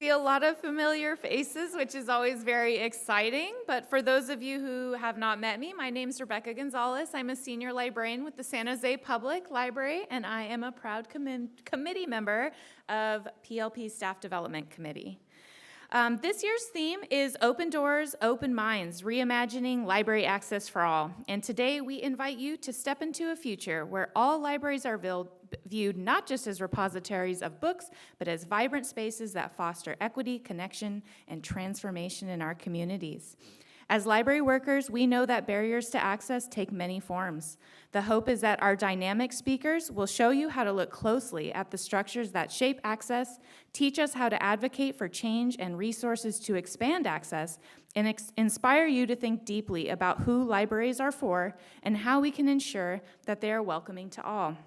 See a lot of familiar faces, which is always very exciting. But for those of you who have not met me, my name is Rebecca Gonzalez. I'm a senior librarian with the San Jose Public Library, and I am a proud committee member of PLP Staff Development Committee. This year's theme is Open Doors, Open Minds, Reimagining Library Access for All. And today we invite you to step into a future where all libraries are viewed not just as repositories of books, but as vibrant spaces that foster equity, connection, and transformation in our communities. As library workers, we know that barriers to access take many forms. The hope is that our dynamic speakers will show you how to look closely at the structures that shape access, teach us how to advocate for change and resources to expand access, and inspire you to think deeply about who libraries are for and how we can ensure that they are welcoming to all.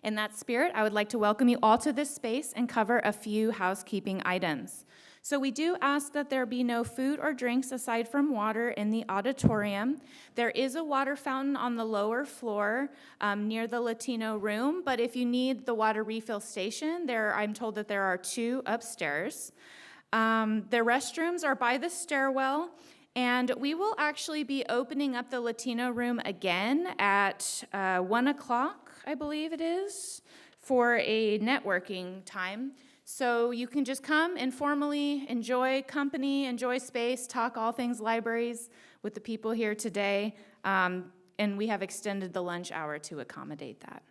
In that spirit, I would like to welcome you all to this space and cover a few housekeeping items. So we do ask that there be no food or drinks aside from water in the auditorium. There is a water fountain on the lower floor near the Latino room, but if you need the water refill station, I'm told that there are two upstairs. The restrooms are by the stairwell, and we will actually be opening up the Latino room again at 1 o'clock, I believe it is, for a networking time. So you can just come informally, enjoy company, enjoy space, talk all things libraries with the people here today, and we have extended the lunch hour to accommodate that.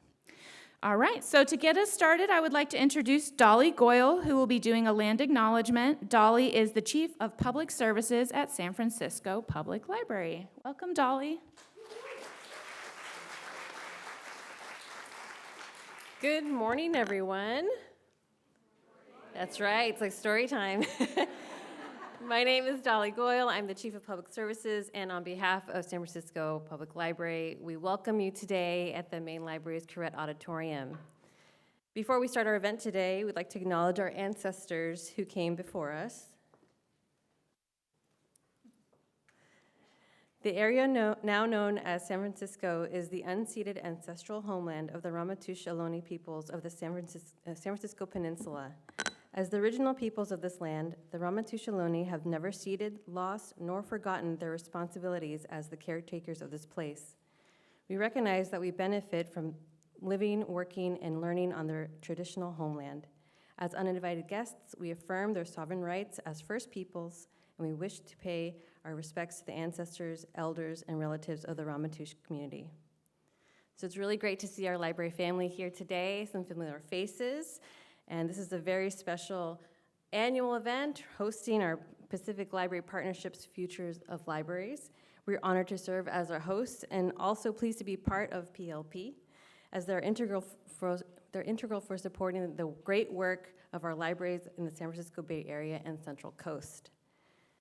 All right, so to get us started, I would like to introduce Dolly Goyle, who will be doing a land acknowledgement. Dolly is the Chief of Public Services at San Francisco Public Library. Welcome, Dolly. Good morning, everyone. That's right, it's like story time. My name is Dolly Goyle. I'm the Chief of Public Services, and on behalf of San Francisco Public Library, we welcome you today at the Main Library's Curette Auditorium. Before we start our event today, we'd like to acknowledge our ancestors who came before us. The area now known as San Francisco is the unceded ancestral homeland of the Ramaytush Ohlone peoples of the San Francisco Peninsula. As the original peoples of this land, the Ramaytush Ohlone have never ceded, lost, nor forgotten their responsibilities as the caretakers of this place. We recognize that we benefit from living, working, and learning on their traditional homeland. As uninvited guests, we affirm their sovereign rights as First Peoples, and we wish to pay our respects to the ancestors, elders, and relatives of the Ramaytush community. So it's really great to see our library family here today, some familiar faces. And this is a very special annual event hosting our Pacific Library Partnerships Futures of Libraries. We're honored to serve as our hosts and also pleased to be part of PLP as they're integral for supporting the great work of our libraries in the San Francisco Bay Area and Central Coast.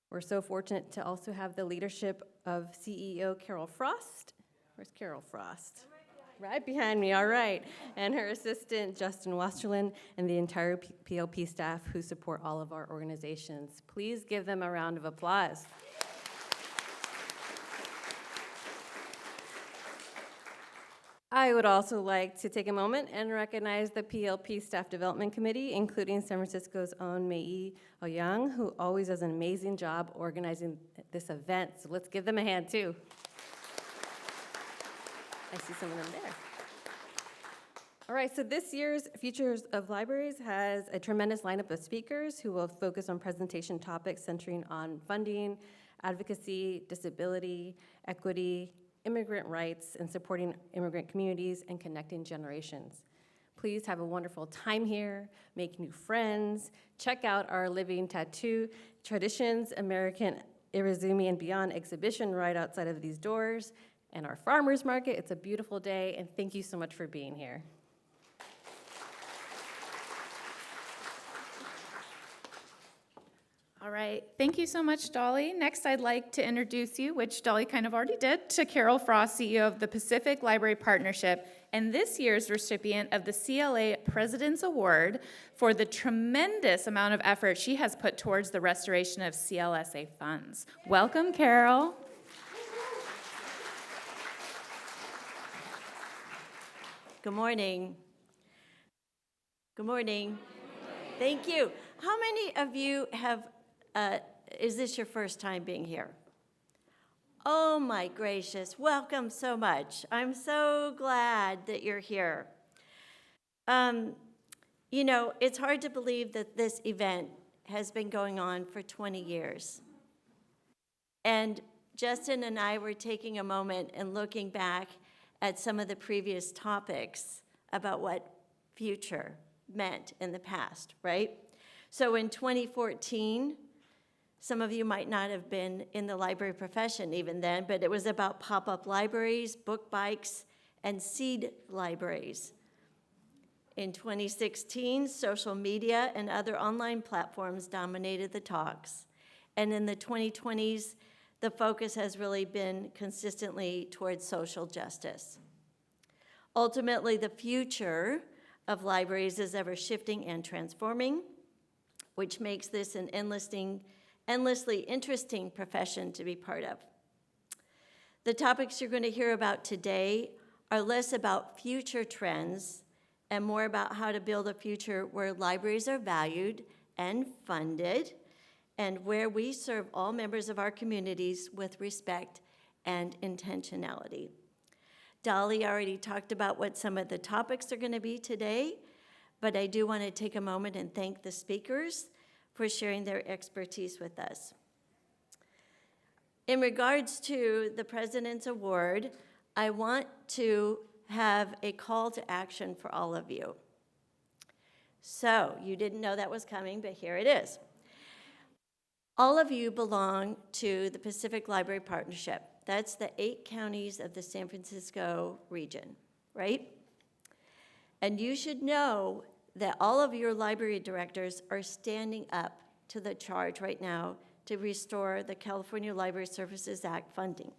We're so fortunate to also have the leadership of CEO Carol Frost. Where's Carol Frost? Right behind me, all right. And her assistant, Justin Westerlin, and the entire PLP staff who support all of our organizations. Please give them a round of applause. I would also like to take a moment and recognize the PLP Staff Development Committee, including San Francisco's own Mei Ouyang, who always does an amazing job organizing this event. So let's give them a hand, too. I see some of them there. All right, so this year's Futures of Libraries has a tremendous lineup of speakers who will focus on presentation topics centering on funding, advocacy, disability, equity, immigrant rights, and supporting immigrant communities and connecting generations. Please have a wonderful time here, make new friends, check out our Living Tattoo Traditions, American Irizumi and Beyond exhibition right outside of these doors, and our farmers market. It's a beautiful day, and thank you so much for being here. All right, thank you so much, Dolly. Next, I'd like to introduce you, which Dolly kind of already did, to Carol Frost, CEO of the Pacific Library Partnership, and this year's recipient of the CLA President's Award for the tremendous amount of effort she has put towards the restoration of CLSA funds. Welcome, Carol. Good morning. Good morning. Thank you. How many of you have, is this your first time being here? Oh my gracious, welcome so much. I'm so glad that you're here. You know, it's hard to believe that this event has been going on for 20 years. And Justin and I were taking a moment and looking back at some of the previous topics about what future meant in the past, right? So in 2014, some of you might not have been in the library profession even then, but it was about pop-up libraries, book bikes, and seed libraries. In 2016, social media and other online platforms dominated the talks. And in the 2020s, the focus has really been consistently towards social justice. Ultimately, the future of libraries is ever shifting and transforming, which makes this an endlessly interesting profession to be part of. The topics you're going to hear about today are less about future trends and more about how to build a future where libraries are valued and funded, and where we serve all members of our communities with respect and intentionality. Dolly already talked about what some of the topics are going to be today, but I do want to take a moment and thank the speakers for sharing their expertise with us. In regards to the President's Award, I want to have a call to action for all of you. So, you didn't know that was coming, but here it is. All of you belong to the Pacific Library Partnership. That's the 8 counties of the San Francisco region, right? And you should know that all of your library directors are standing up to the charge right now to restore the California Library Services Act funding.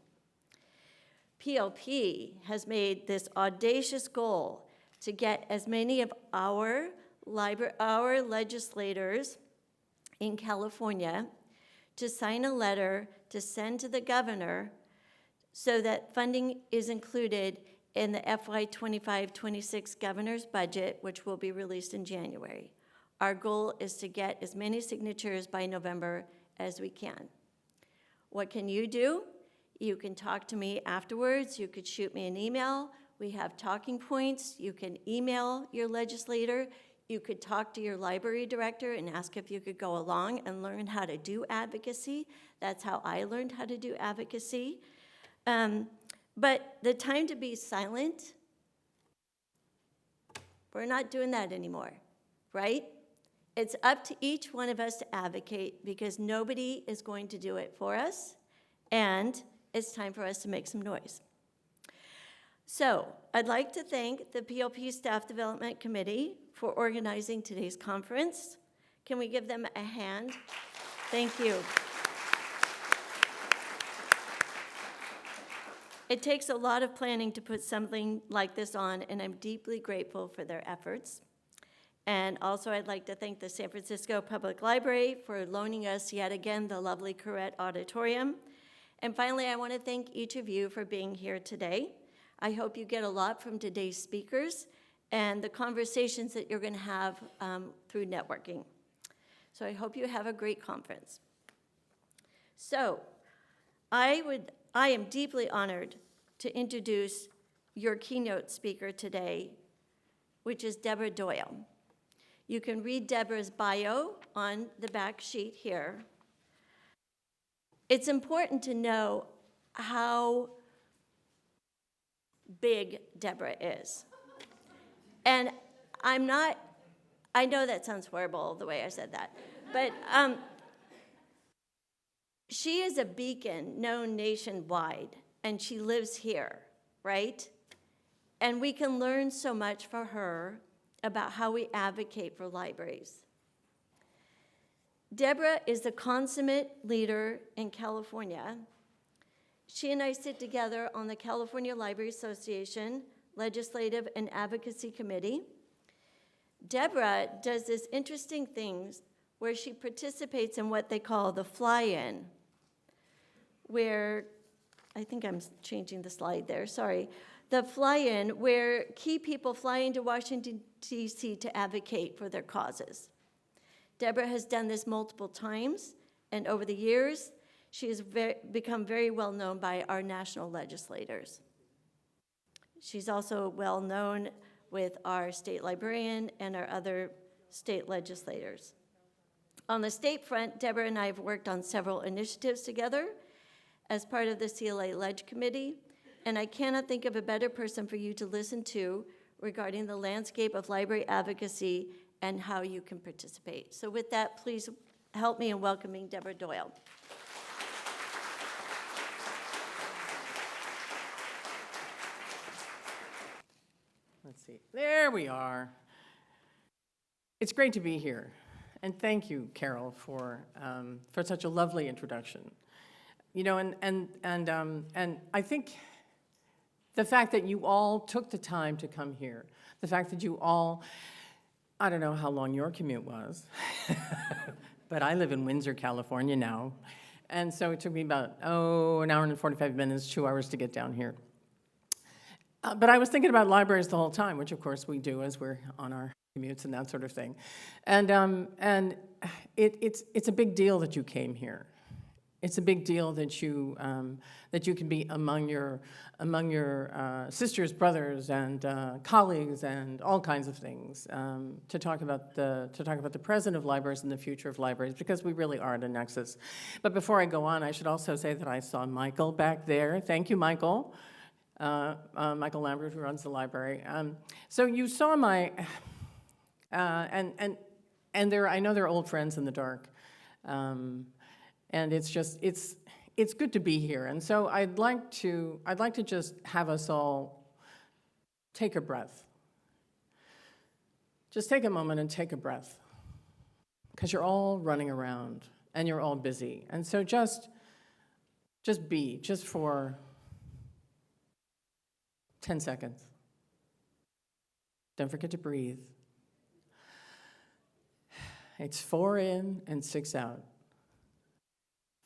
PLP has made this audacious goal to get as many of our legislators in California to sign a letter to send to the governor so that funding is included in the FY 25-26 governor's budget, which will be released in January. Our goal is to get as many signatures by November as we can. What can you do? You can talk to me afterwards. You could shoot me an email. We have talking points. You can email your legislator. You could talk to your library director and ask if you could go along and learn how to do advocacy. That's how I learned how to do advocacy. But the time to be silent, we're not doing that anymore, right? It's up to each one of us to advocate because nobody is going to do it for us, and it's time for us to make some noise. So I'd like to thank the PLP Staff Development Committee for organizing today's conference. Can we give them a hand? Thank you. It takes a lot of planning to put something like this on, and I'm deeply grateful for their efforts. And also, I'd like to thank the San Francisco Public Library for loaning us yet again the lovely Corrette Auditorium. And finally, I want to thank each of you for being here today. I hope you get a lot from today's speakers and the conversations that you're going to have through networking. So I hope you have a great conference. So I am deeply honored to introduce your keynote speaker today, which is Deborah Doyle. You can read Deborah's bio on the back sheet here. It's important to know how big Deborah is. And I know that sounds horrible the way I said that, but she is a beacon known nationwide, and she lives here, right? And we can learn so much from her about how we advocate for libraries. Deborah is a consummate leader in California. She and I sit together on the California Library Association Legislative and Advocacy Committee. Deborah does this interesting thing where she participates in what they call the fly-in, where, I think I'm changing the slide there, sorry. The fly-in, where key people fly into Washington, D.C. to advocate for their causes. Deborah has done this multiple times, and over the years, she has become very well known by our national legislators. She's also well known with our state librarian and our other state legislators. On the state front, Deborah and I have worked on several initiatives together as part of the CLA Ledge Committee, and I cannot think of a better person for you to listen to regarding the landscape of library advocacy and how you can participate. So with that, please help me in welcoming Deborah Doyle. Let's see. There we are. It's great to be here, and thank you, Carol, for such a lovely introduction. You know, and I think the fact that you all took the time to come here, the fact that you all, I don't know how long your commute was, but I live in Windsor, California now, and so it took me about, an hour and 45 minutes, 2 hours to get down here. But I was thinking about libraries the whole time, which of course we do as we're on our commutes and that sort of thing. And it's a big deal that you came here. It's a big deal that you can be among your sisters, brothers, and colleagues, and all kinds of things to talk about the present of libraries and the future of libraries, because we really are at a nexus. But before I go on, I should also say that I saw Michael back there. Thank you, Michael. Michael Lambert, who runs the library. So you saw my, and there, I know they're old friends in the dark, and it's just, it's good to be here. And so I'd like to just have us all take a breath. Just take a moment and take a breath, because you're all running around and you're all busy. And so just be, just for 10 seconds. Don't forget to breathe. It's 4 in and 6 out.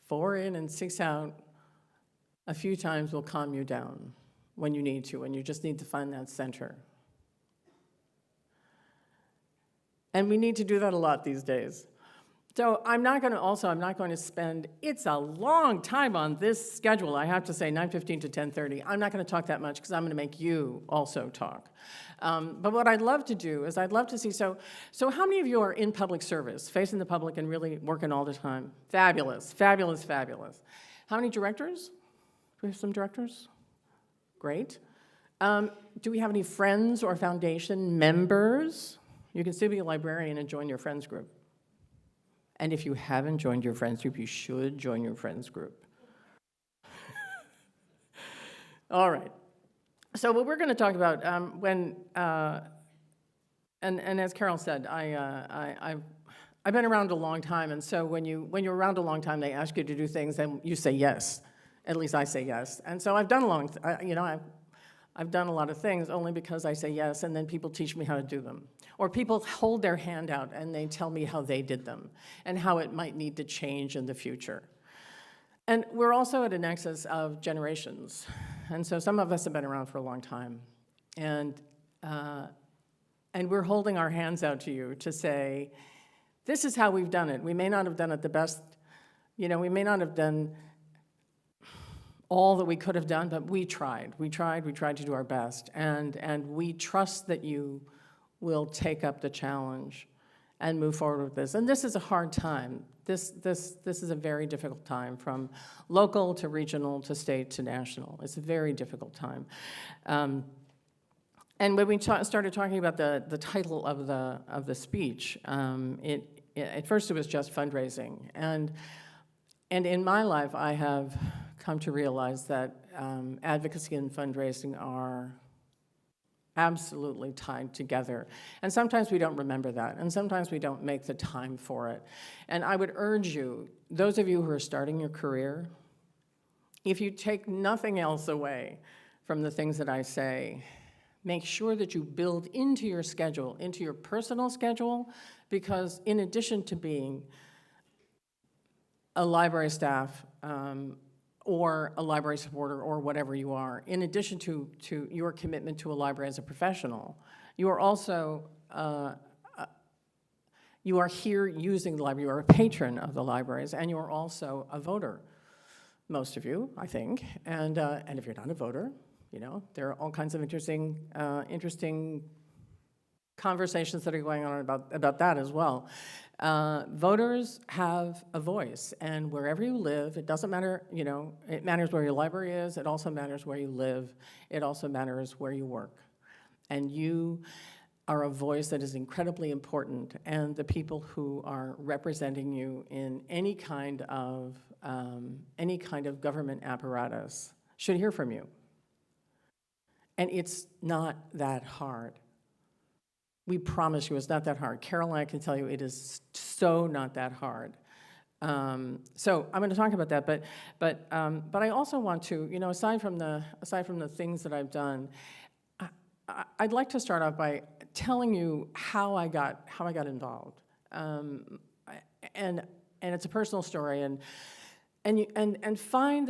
4 in and 6 out a few times will calm you down when you need to, when you just need to find that center. And we need to do that a lot these days. So I'm not going to spend, it's a long time on this schedule, I have to say, 9:15 to 10:30. I'm not going to talk that much because I'm going to make you also talk. But what I'd love to do is I'd love to see, so how many of you are in public service, facing the public and really working all the time? Fabulous, fabulous, fabulous. How many directors? Do we have some directors? Great. Do we have any friends or foundation members? You can still be a librarian and join your friends group. And if you haven't joined your friends group, you should join your friends group. All right. So what we're going to talk about, and as Carol said, I've been around a long time, and so when you're around a long time, they ask you to do things, and you say yes. At least I say yes. And so I've done I've done a lot of things only because I say yes, and then people teach me how to do them. Or people hold their hand out and they tell me how they did them and how it might need to change in the future. And we're also at a nexus of generations. And so some of us have been around for a long time. And we're holding our hands out to you to say, this is how we've done it. We may not have done it the best, we may not have done all that we could have done, but we tried. We tried to do our best. And we trust that you will take up the challenge and move forward with this. And this is a hard time. This is a very difficult time, from local to regional to state to national. It's a very difficult time. And when we started talking about the title of the speech, at first it was just fundraising. And in my life, I have come to realize that advocacy and fundraising are absolutely tied together. And sometimes we don't remember that, and sometimes we don't make the time for it. And I would urge you, those of you who are starting your career, if you take nothing else away from the things that I say, make sure that you build into your schedule, into your personal schedule, because in addition to being a library staff, or a library supporter, or whatever you are, in addition to your commitment to a library as a professional, you are also You are here using the library. You are a patron of the libraries, and you are also a voter. Most of you, I think. And if you're not a voter, you know, there are all kinds of interesting conversations that are going on about that as well. Voters have a voice, and wherever you live, it doesn't matter, you know, it matters where your library is, it also matters where you live, it also matters where you work. And you are a voice that is incredibly important, and the people who are representing you in any kind of government apparatus should hear from you. And it's not that hard. We promise you it's not that hard. Carol and I can tell you it is so not that hard. So I'm going to talk about that, but I also want to, you know, aside from the things that I've done, I'd like to start off by telling you how I got involved, and it's a personal story, and find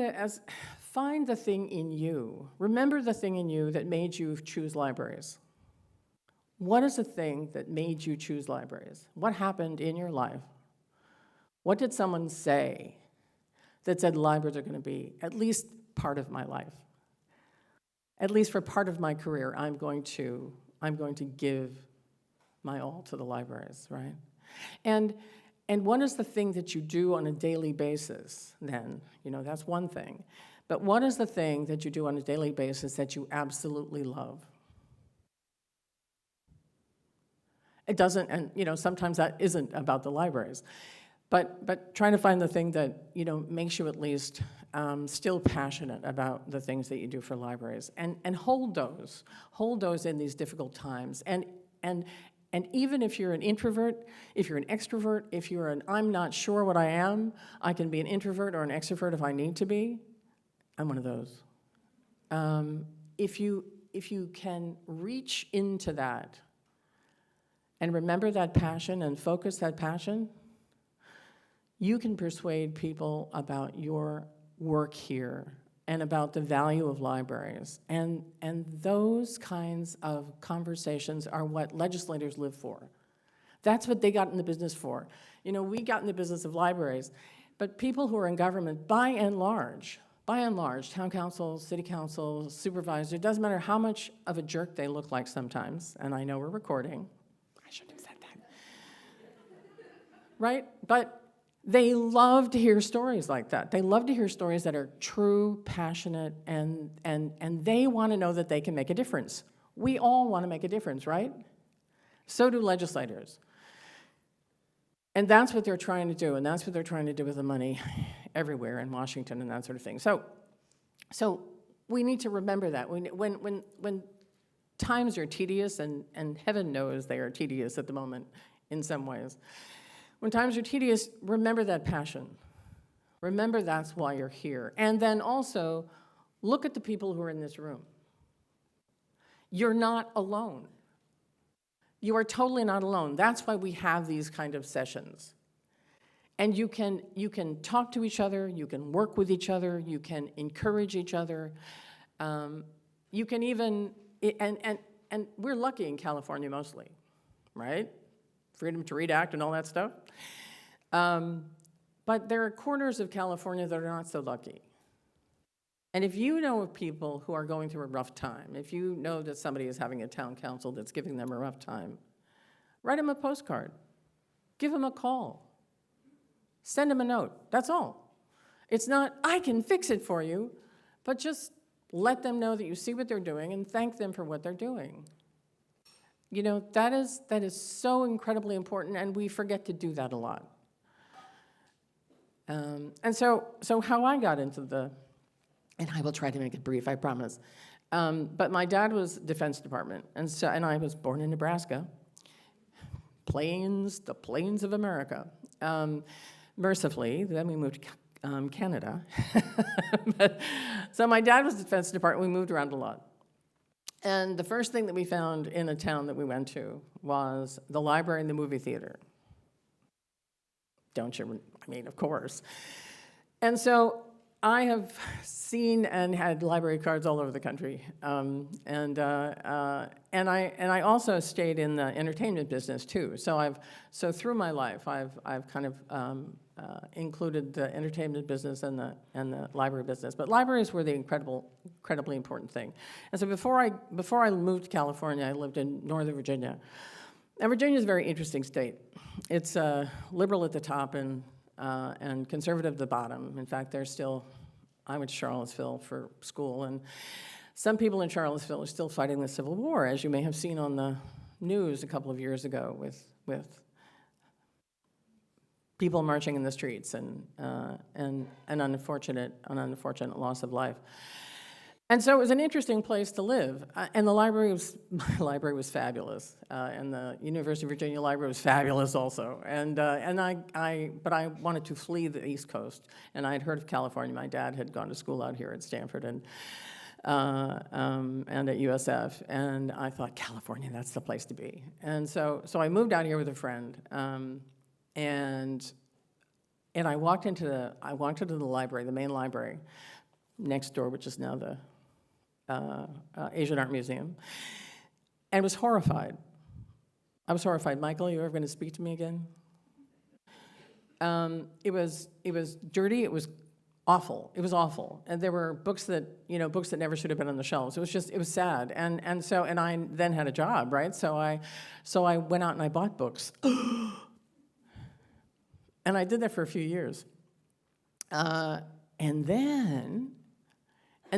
the thing in you. Remember the thing in you that made you choose libraries. What is the thing that made you choose libraries? What happened in your life? What did someone say that said libraries are going to be at least part of my life? At least for part of my career, I'm going to give my all to the libraries, right? And what is the thing that you do on a daily basis then? You know, that's one thing. But what is the thing that you do on a daily basis that you absolutely love? It doesn't, and you know, sometimes that isn't about the libraries. But trying to find the thing that, you know, makes you at least still passionate about the things that you do for libraries, and hold those in these difficult times. And even if you're an introvert, if you're an extrovert, if you're an I'm not sure what I am, I can be an introvert or an extrovert if I need to be. I'm one of those. If you can reach into that and remember that passion and focus that passion, you can persuade people about your work here and about the value of libraries. And those kinds of conversations are what legislators live for. That's what they got in the business for. You know, we got in the business of libraries, but people who are in government, by and large, town councils, city councils, supervisors, it doesn't matter how much of a jerk they look like sometimes, and I know we're recording. I shouldn't have said that. Right? But they love to hear stories like that. They love to hear stories that are true, passionate, and they want to know that they can make a difference. We all want to make a difference, right? So do legislators. And that's what they're trying to do, and that's what they're trying to do with the money everywhere in Washington and that sort of thing. So we need to remember that. When times are tedious, and heaven knows they are tedious at the moment in some ways, when times are tedious, remember that passion. Remember that's why you're here. And then also, look at the people who are in this room. You're not alone. You are totally not alone. That's why we have these kind of sessions. And you can talk to each other, you can work with each other, you can encourage each other. You can even, and we're lucky in California mostly, right? Freedom to Read Act and all that stuff. But there are corners of California that are not so lucky. And if you know of people who are going through a rough time, if you know that somebody is having a town council that's giving them a rough time, write them a postcard, give them a call, send them a note, that's all. It's not, I can fix it for you, but just let them know that you see what they're doing and thank them for what they're doing. You know, that is so incredibly important, and we forget to do that a lot. And so how I got into and I will try to make it brief, I promise. But my dad was Defense Department, and I was born in Nebraska, the plains of America. Mercifully, then we moved to Canada. So my dad was Defense Department. We moved around a lot. And the first thing that we found in a town that we went to was the library and the movie theater. Don't you? I mean, of course. And so I have seen and had library cards all over the country, and I also stayed in the entertainment business too. So through my life, I've kind of included the entertainment business and the library business. But libraries were the incredibly important thing. And so before I moved to California, I lived in Northern Virginia, and Virginia is a very interesting state. It's liberal at the top and conservative at the bottom. In fact, I went to Charlottesville for school, and some people in Charlottesville are still fighting the Civil War, as you may have seen on the news a couple of years ago with people marching in the streets and an unfortunate loss of life. And so it was an interesting place to live, and the library was fabulous, and the University of Virginia Library was fabulous also. But I wanted to flee the East Coast, and I had heard of California. My dad had gone to school out here at Stanford and at USF, and I thought California, that's the place to be. And so I moved out here with a friend, and I walked into the library, the main library next door, which is now the Asian Art Museum, and was horrified. I was horrified. Michael, you ever going to speak to me again? It was dirty. It was awful. It was awful. And there were books that never should have been on the shelves. It was sad. And I then had a job, right? So I went out and I bought books. And I did that for a few years. And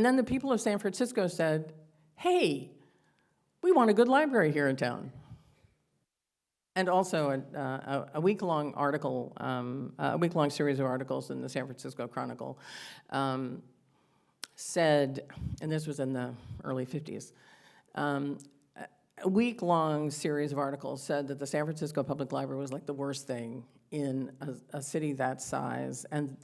then the people of San Francisco said, hey, we want a good library here in town. And also a week-long article, a week-long series of articles in the San Francisco Chronicle said, and this was in the early 50s, a week-long series of articles said that the San Francisco Public Library was like the worst thing in a city that size, and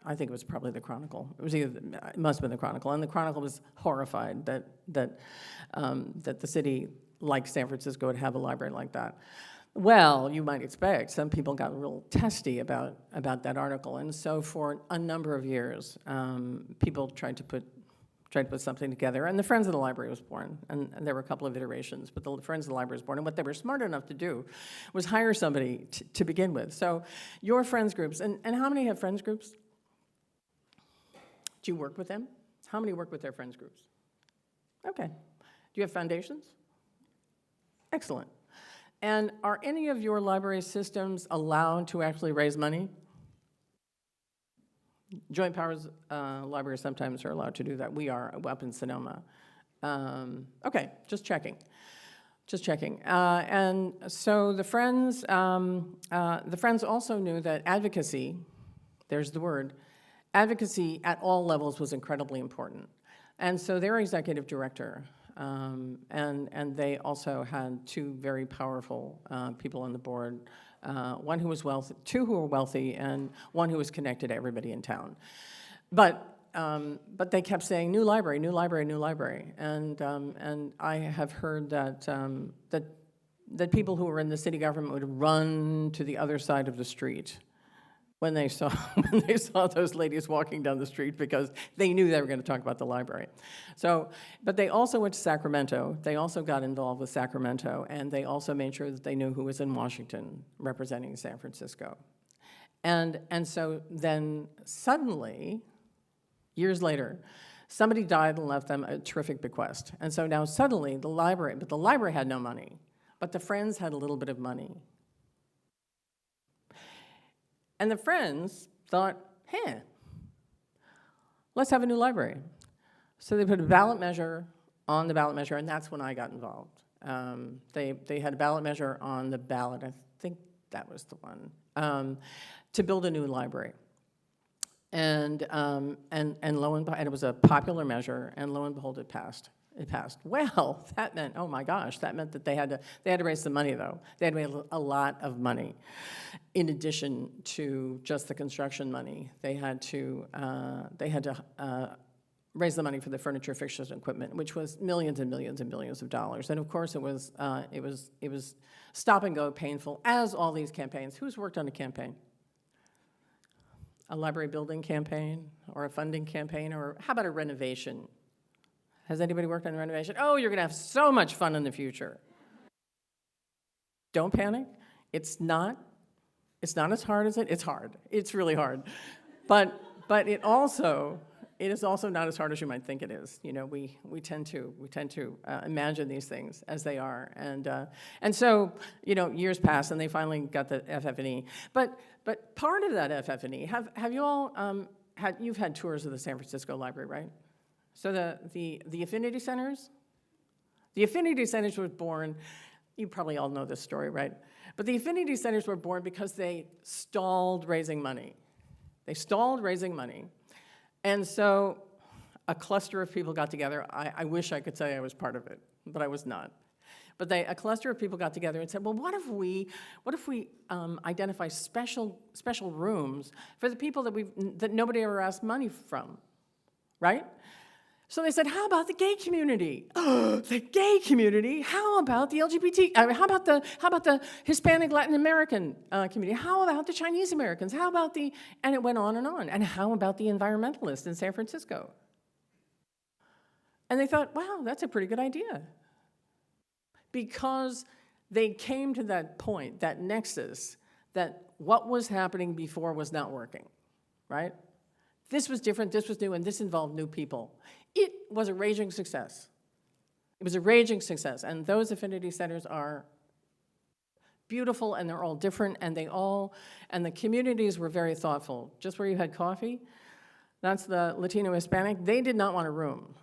I think it was probably the Chronicle. It must have been the Chronicle, and the Chronicle was horrified that the city like San Francisco would have a library like that. Well, you might expect some people got real testy about that article, and so for a number of years, people tried to put something together, and the Friends of the Library was born, and there were a couple of iterations, but the Friends of the Library was born, and what they were smart enough to do was hire somebody to begin with. So your friends groups, and how many have friends groups? Do you work with them? How many work with their friends groups? Okay. Do you have foundations? Excellent. And are any of your library systems allowed to actually raise money? Joint Powers libraries sometimes are allowed to do that. We are up in Sonoma. Okay, just checking. And so the Friends also knew that advocacy, there's the word, advocacy at all levels was incredibly important. And so their executive director, and they also had two very powerful people on the board, one who was wealthy, two who were wealthy, and one who was connected to everybody in town. But they kept saying, new library, new library, new library. And I have heard that people who were in the city government would run to the other side of the street when they saw those ladies walking down the street, because they knew they were going to talk about the library. So, but they also went to Sacramento. They also got involved with Sacramento, and they also made sure that they knew who was in Washington representing San Francisco. And so then suddenly, years later, somebody died and left them a terrific bequest. And so now suddenly the library had no money, but the Friends had a little bit of money. And the Friends thought, let's have a new library. So they put a ballot measure on the ballot measure, and that's when I got involved. They had a ballot measure on the ballot, I think that was the one, to build a new library. And lo and behold, and it was a popular measure, and lo and behold, it passed. Well, that meant, oh my gosh, that meant that they had to raise some money, though. They had to raise a lot of money. In addition to just the construction money, they had to raise the money for the furniture, fixtures, and equipment, which was millions and millions and millions of dollars. And of course, it was stop and go, painful, as all these campaigns. Who's worked on a campaign? a library building campaign or a funding campaign, or how about a renovation? Has anybody worked on a renovation? Oh, you're going to have so much fun in the future. Don't panic. It's not as hard as it's hard. It's really hard. But it is also not as hard as you might think it is. You know, we tend to imagine these things as they are, and so, you know, years pass and they finally got the FF&E. But part of that FF&E, have you all you've had tours of the San Francisco Library, right? So the Affinity Centers, were born. You probably all know this story, right? But the Affinity Centers were born because they stalled raising money. And so a cluster of people got together. I wish I could say I was part of it, but I was not. But a cluster of people got together and said, well, what if we identify special rooms for the people that nobody ever asked money from, right? So they said, how about the gay community? The gay community? How about the LGBT? How about the Hispanic Latin American community? How about the Chinese Americans? And it went on. And how about the environmentalists in San Francisco? And they thought, wow, that's a pretty good idea. Because they came to that point, that nexus, that what was happening before was not working, right? This was different, this was new, and this involved new people. It was a raging success. And those affinity centers are beautiful, and they're all different, and the communities were very thoughtful. Just where you had coffee, that's the Latino Hispanic, they did not want a room.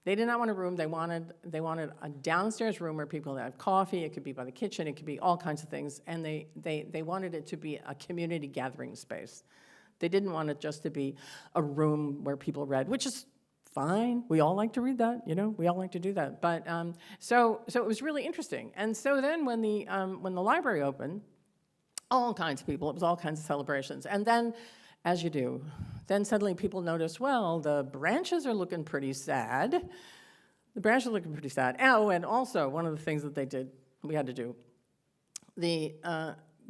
They wanted a downstairs room where people have coffee. It could be by the kitchen, it could be all kinds of things, and they wanted it to be a community gathering space. They didn't want it just to be a room where people read, which is fine. We all like to read that, you know. We all like to do that. But so it was really interesting. And so then when the library opened, all kinds of people. It was all kinds of celebrations. And then, as you do, then suddenly people noticed, well, the branches are looking pretty sad. Oh, and also one of the things that we had to do,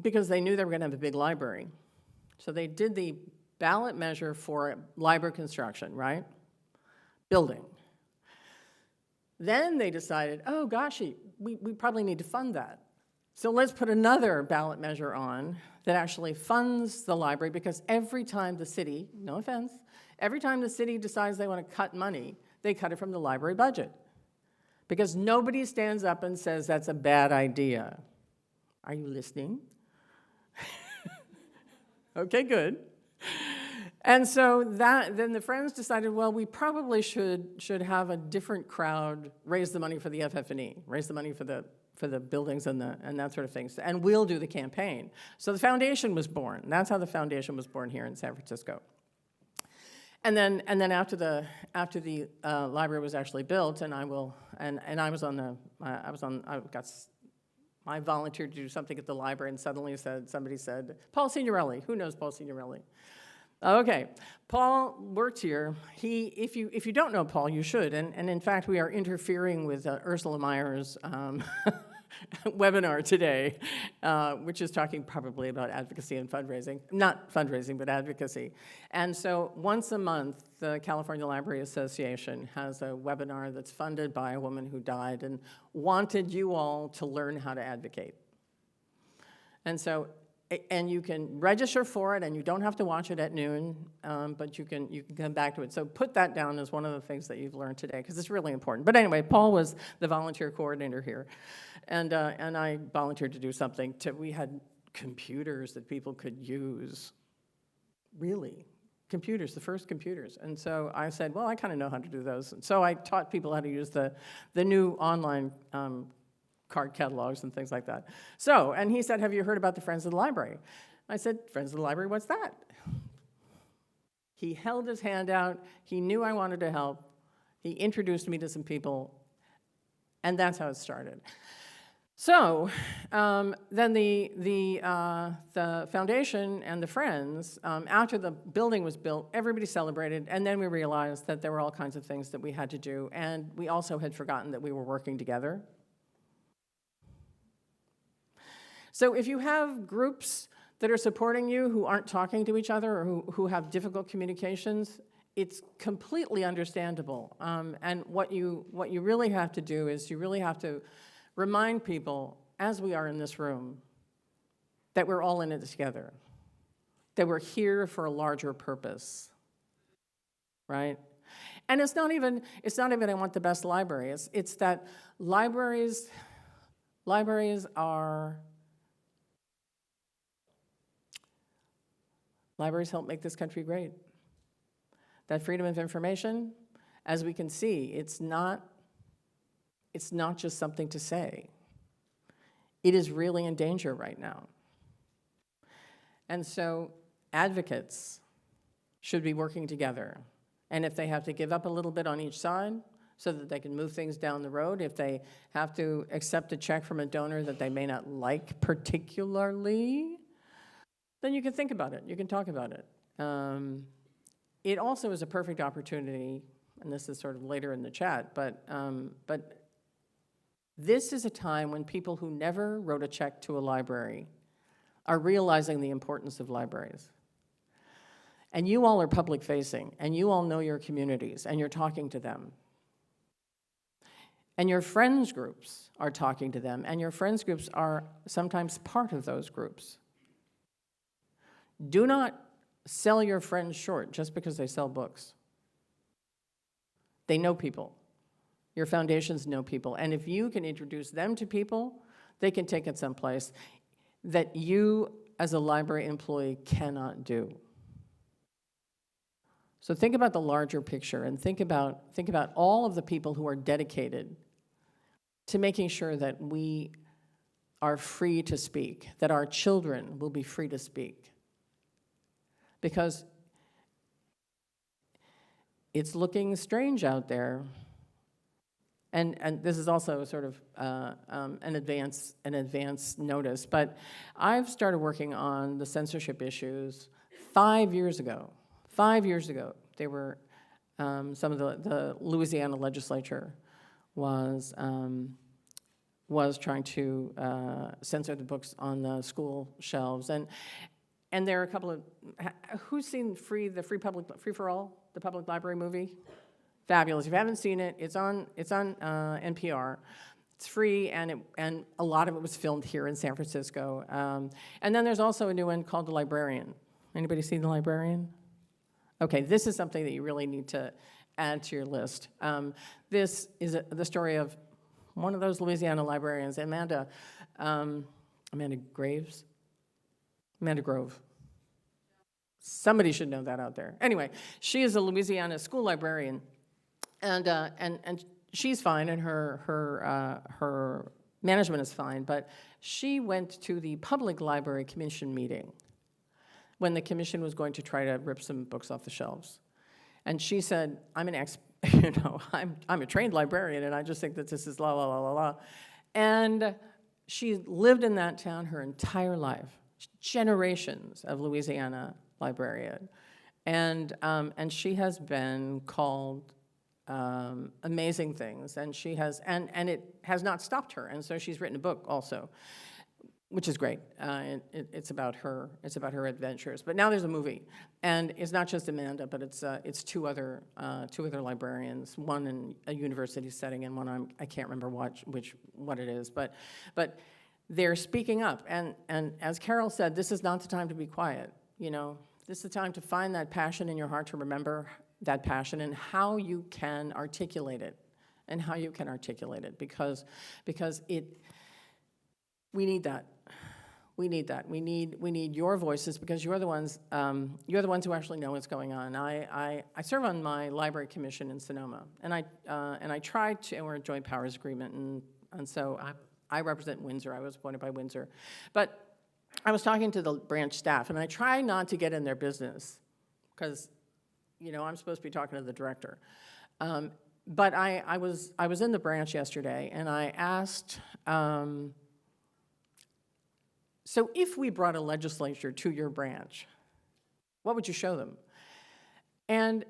because they knew they were going to have a big library. So they did the ballot measure for library construction, right? Building. Then they decided, oh gosh, we probably need to fund that. So let's put another ballot measure on that actually funds the library, because every time the city, no offense, every time the city decides they want to cut money, they cut it from the library budget. Because nobody stands up and says that's a bad idea. Are you listening? Okay, good. And so then the Friends decided, well, we probably should have a different crowd raise the money for the FF&E, raise the money for the buildings and that sort of thing, and we'll do the campaign. So the foundation was born. That's how the foundation was born here in San Francisco. And then after the library was actually built, I volunteered to do something at the library, and suddenly somebody said, Paul Signorelli. Who knows Paul Signorelli? Okay, Paul worked here. If you don't know Paul, you should. And in fact, we are interfering with Ursula Meyer's webinar today, which is talking probably about advocacy and fundraising. Not fundraising, but advocacy. And so once a month, the California Library Association has a webinar that's funded by a woman who died and wanted you all to learn how to advocate. And so, and you can register for it, and you don't have to watch it at noon, but you can come back to it. So put that down as one of the things that you've learned today, because it's really important. But anyway, Paul was the volunteer coordinator here, and I volunteered to do something. We had computers that people could use, really. Computers, the first computers. And so I said, well, I kind of know how to do those. And so I taught people how to use the new online card catalogs and things like that. So, and he said, have you heard about the Friends of the Library? I said, Friends of the Library, what's that? He held his hand out. He knew I wanted to help. He introduced me to some people, and that's how it started. So then the foundation and the Friends, after the building was built, everybody celebrated, and then we realized that there were all kinds of things that we had to do, and we also had forgotten that we were working together. So if you have groups that are supporting you who aren't talking to each other or who have difficult communications, it's completely understandable. And what you really have to do is you really have to remind people, as we are in this room, that we're all in it together, that we're here for a larger purpose, right? And it's not even I want the best library. It's that libraries help make this country great. That freedom of information, as we can see, it's not just something to say. It is really in danger right now. And so advocates should be working together. And if they have to give up a little bit on each side so that they can move things down the road, if they have to accept a check from a donor that they may not like particularly, then you can think about it, you can talk about it. It also is a perfect opportunity, and this is sort of later in the chat, but this is a time when people who never wrote a check to a library are realizing the importance of libraries. And you all are public facing, and you all know your communities, and you're talking to them. And your friends groups are talking to them, and your friends groups are sometimes part of those groups. Do not sell your friends short just because they sell books. They know people. Your foundations know people. And if you can introduce them to people, they can take it someplace that you as a library employee cannot do. So think about the larger picture and think about all of the people who are dedicated to making sure that we are free to speak, that our children will be free to speak. Because it's looking strange out there. And this is also sort of an advance notice, but I've started working on the censorship issues 5 years ago. 5 years ago, they were, some of the Louisiana legislature was trying to censor the books on the school shelves. And there are a couple of, who's seen the Free for All, the public library movie? Fabulous. If you haven't seen it, it's on NPR. It's free, and a lot of it was filmed here in San Francisco. And then there's also a new one called The Librarian. Anybody seen The Librarian? Okay, this is something that you really need to add to your list. This is the story of one of those Louisiana librarians, Amanda Grove. Somebody should know that out there. Anyway, she is a Louisiana school librarian, and she's fine, and her management is fine. But she went to the Public Library Commission meeting when the commission was going to try to rip some books off the shelves, and she said, "I'm an I'm a trained librarian, and I just think that this is la la la la la," and she lived in that town her entire life. Generations of Louisiana librarian, and she has been called amazing things, and she has and it has not stopped her, and so she's written a book also, which is great. It's about her adventures. But now there's a movie, and it's not just Amanda, but it's two other librarians, one in a university setting and one I can't remember what it is, but they're speaking up, and as Carol said, this is not the time to be quiet. This is the time to find that passion in your heart, to remember that passion and how you can articulate it, because we need that. We need your voices, because you're the ones who actually know what's going on. I serve on my library commission in Sonoma, and I tried to, and we're a joint powers agreement, and so I represent Windsor. I was appointed by Windsor. But I was talking to the branch staff, and I try not to get in their business because, I'm supposed to be talking to the director. But I was in the branch yesterday, and I asked, so if we brought a legislature to your branch, what would you show them? And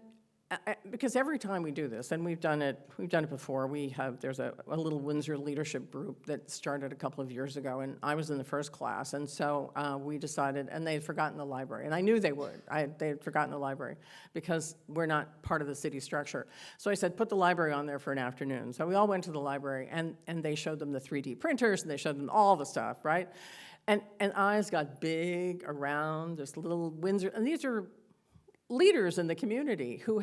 because every time we do this, and we've done it before, there's a little Windsor leadership group that started a couple of years ago, and I was in the first class, and so we decided, and they had forgotten the library, and I knew they would. They had forgotten the library because we're not part of the city structure. So I said, put the library on there for an afternoon. So we all went to the library, and they showed them the 3D printers, and they showed them all the stuff, right? And eyes got big around this little Windsor, and these are leaders in the community who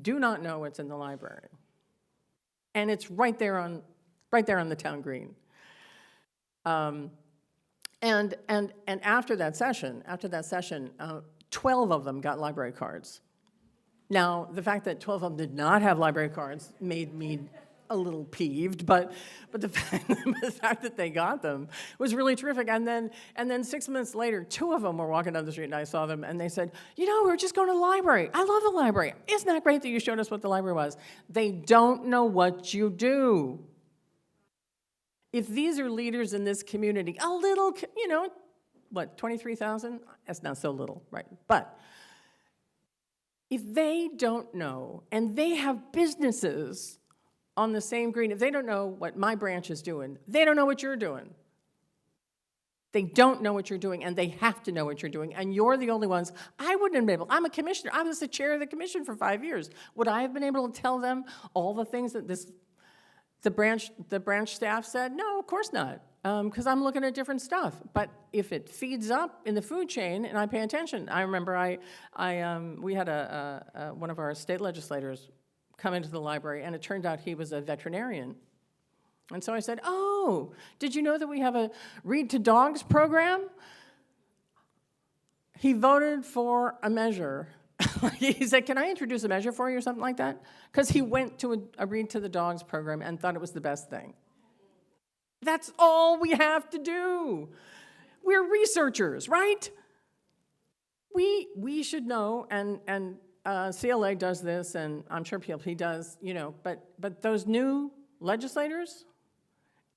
do not know what's in the library. And it's right there on the town green. And after that session, 12 of them got library cards. Now, the fact that 12 of them did not have library cards made me a little peeved, but the fact that they got them was really terrific. And then 6 minutes later, 2 of them were walking down the street, and I saw them, and they said, we were just going to the library. I love the library. Isn't that great that you showed us what the library was? They don't know what you do. If these are leaders in this community, a little, 23,000? That's not so little, right? But if they don't know, and they have businesses on the same green, if they don't know what my branch is doing, they don't know what you're doing. They don't know what you're doing, and they have to know what you're doing, and you're the only ones. I wouldn't have been able, I'm a commissioner, I was the chair of the commission for 5 years. Would I have been able to tell them all the things that the branch staff said? No, of course not, because I'm looking at different stuff. But if it feeds up in the food chain and I pay attention, I remember we had one of our state legislators come into the library, and it turned out he was a veterinarian. And so I said, oh, did you know that we have a Read to Dogs program? He voted for a measure. He said, can I introduce a measure for you or something like that? Because he went to a Read to the Dogs program and thought it was the best thing. That's all we have to do. We're researchers, right? We should know, and CLA does this, and I'm sure PLP does, but those new legislators,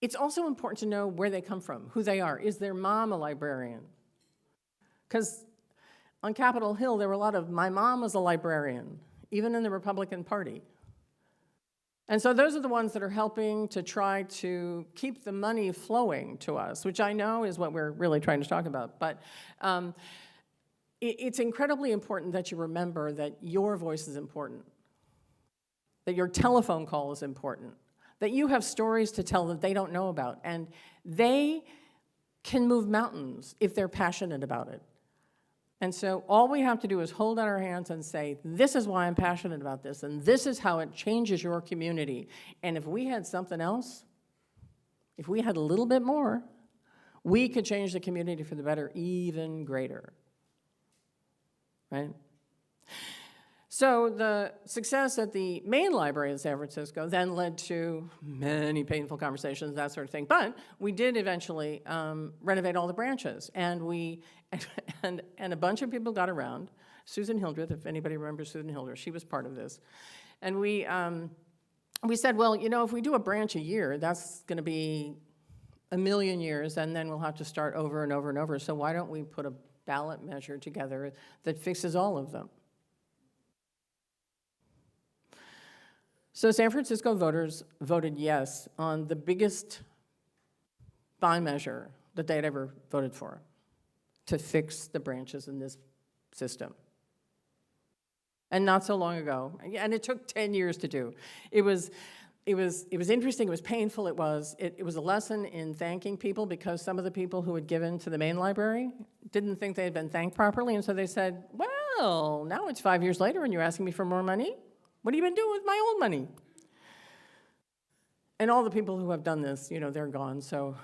it's also important to know where they come from, who they are. Is their mom a librarian? Because on Capitol Hill, there were a lot of, my mom was a librarian, even in the Republican Party. And so those are the ones that are helping to try to keep the money flowing to us, which I know is what we're really trying to talk about. But it's incredibly important that you remember that your voice is important, that your telephone call is important, that you have stories to tell that they don't know about, and they can move mountains if they're passionate about it. And so all we have to do is hold out our hands and say, this is why I'm passionate about this, and this is how it changes your community. And if we had something else, if we had a little bit more, we could change the community for the better even greater. Right? So the success at the main library in San Francisco then led to many painful conversations, that sort of thing. But we did eventually renovate all the branches, and and a bunch of people got around. Susan Hildreth, if anybody remembers Susan Hildreth, she was part of this. And we said, well, if we do a branch a year, that's going to be 1 million years, and then we'll have to start over and over and over. So why don't we put a ballot measure together that fixes all of them? So San Francisco voters voted yes on the biggest bond measure that they'd ever voted for, to fix the branches in this system. And not so long ago, and it took 10 years to do. It was interesting, it was painful, it was a lesson in thanking people, because some of the people who had given to the main library didn't think they had been thanked properly, and so they said, well, now it's 5 years later and you're asking me for more money? What have you been doing with my old money? And all the people who have done this, they're gone, so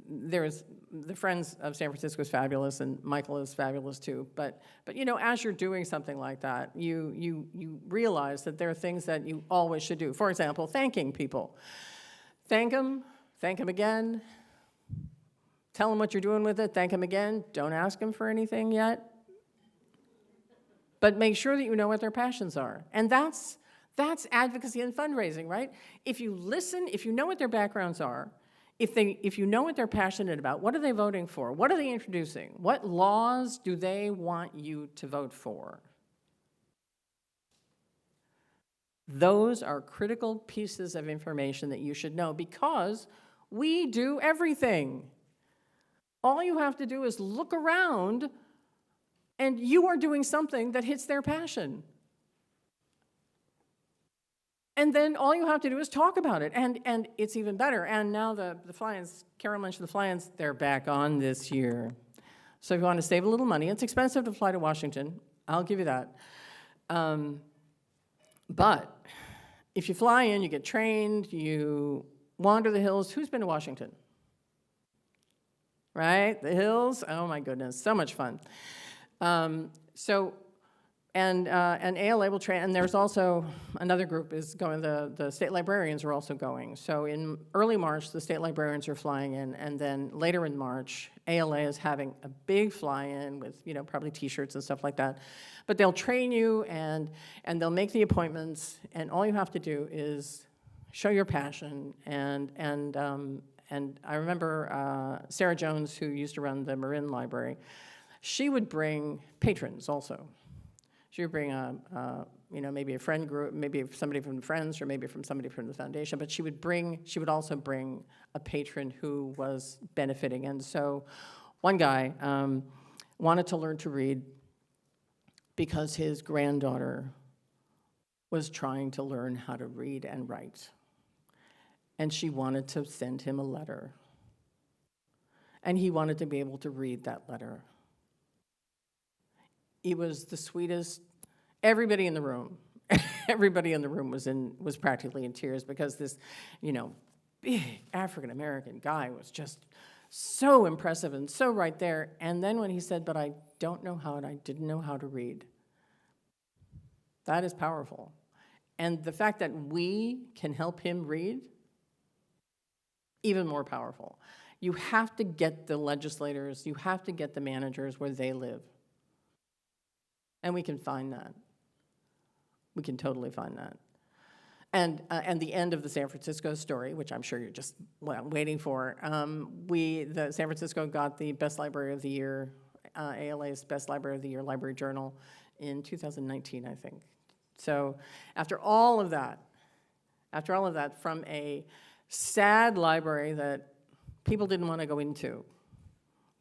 there's, the Friends of San Francisco is fabulous, and Michael is fabulous too. But as you're doing something like that, you realize that there are things that you always should do. For example, thanking people. Thank them again. Tell them what you're doing with it, thank them again. Don't ask them for anything yet. But make sure that you know what their passions are. And that's advocacy and fundraising, right? If you listen, if you know what their backgrounds are, if you know what they're passionate about, what are they voting for? What are they introducing? What laws do they want you to vote for? Those are critical pieces of information that you should know because we do everything. All you have to do is look around and you are doing something that hits their passion. And then all you have to do is talk about it, and it's even better. And now the fly-ins, Carol mentioned the fly-ins, they're back on this year. So if you want to save a little money, it's expensive to fly to Washington, I'll give you that. But if you fly in, you get trained, you wander the hills. Who's been to Washington? Right? The hills? Oh my goodness, so much fun. And ALA will train, and there's also another group is going, the state librarians are also going. So in early March, the state librarians are flying in, and then later in March, ALA is having a big fly-in with, probably T-shirts and stuff like that. But they'll train you, and they'll make the appointments, and all you have to do is show your passion. And I remember Sarah Jones, who used to run the Marin Library, she would bring patrons also. She would bring maybe a friend group, maybe somebody from Friends, or maybe from somebody from the foundation, but she would also bring a patron who was benefiting. And so one guy wanted to learn to read because his granddaughter was trying to learn how to read and write. And she wanted to send him a letter. And he wanted to be able to read that letter. He was the sweetest. Everybody in the room was practically in tears because this, big African-American guy was just so impressive and so right there. And then when he said, but I don't know how and I didn't know how to read, that is powerful. And the fact that we can help him read, even more powerful. You have to get the legislators, you have to get the managers where they live. And we can find that. We can totally find that. And the end of the San Francisco story, which I'm sure you're just waiting for, the San Francisco got the Best Library of the Year, ALA's Best Library of the Year Library Journal in 2019, I think. So after all of that, from a sad library that people didn't want to go into,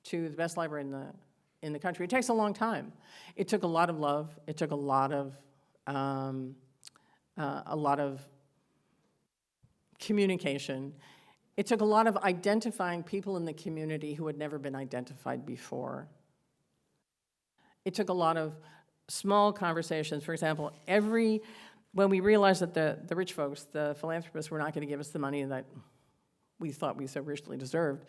to the best library in the country. It takes a long time. It took a lot of love. It took a lot of communication. It took a lot of identifying people in the community who had never been identified before. It took a lot of small conversations. For example, when we realized that the rich folks, the philanthropists, were not going to give us the money that we thought we so richly deserved,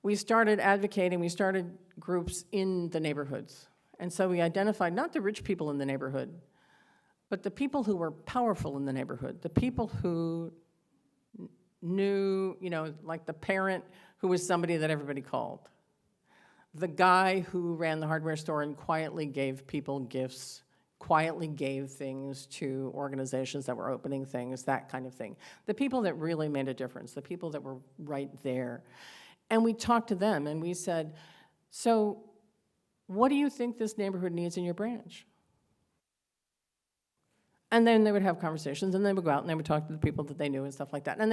we started advocating, we started groups in the neighborhoods. And so we identified not the rich people in the neighborhood, but the people who were powerful in the neighborhood, the people who knew, like the parent who was somebody that everybody called, the guy who ran the hardware store and quietly gave people gifts, quietly gave things to organizations that were opening things, that kind of thing. The people that really made a difference, the people that were right there. And we talked to them and we said, so what do you think this neighborhood needs in your branch? And then they would have conversations and they would go out and they would talk to the people that they knew and stuff like that. And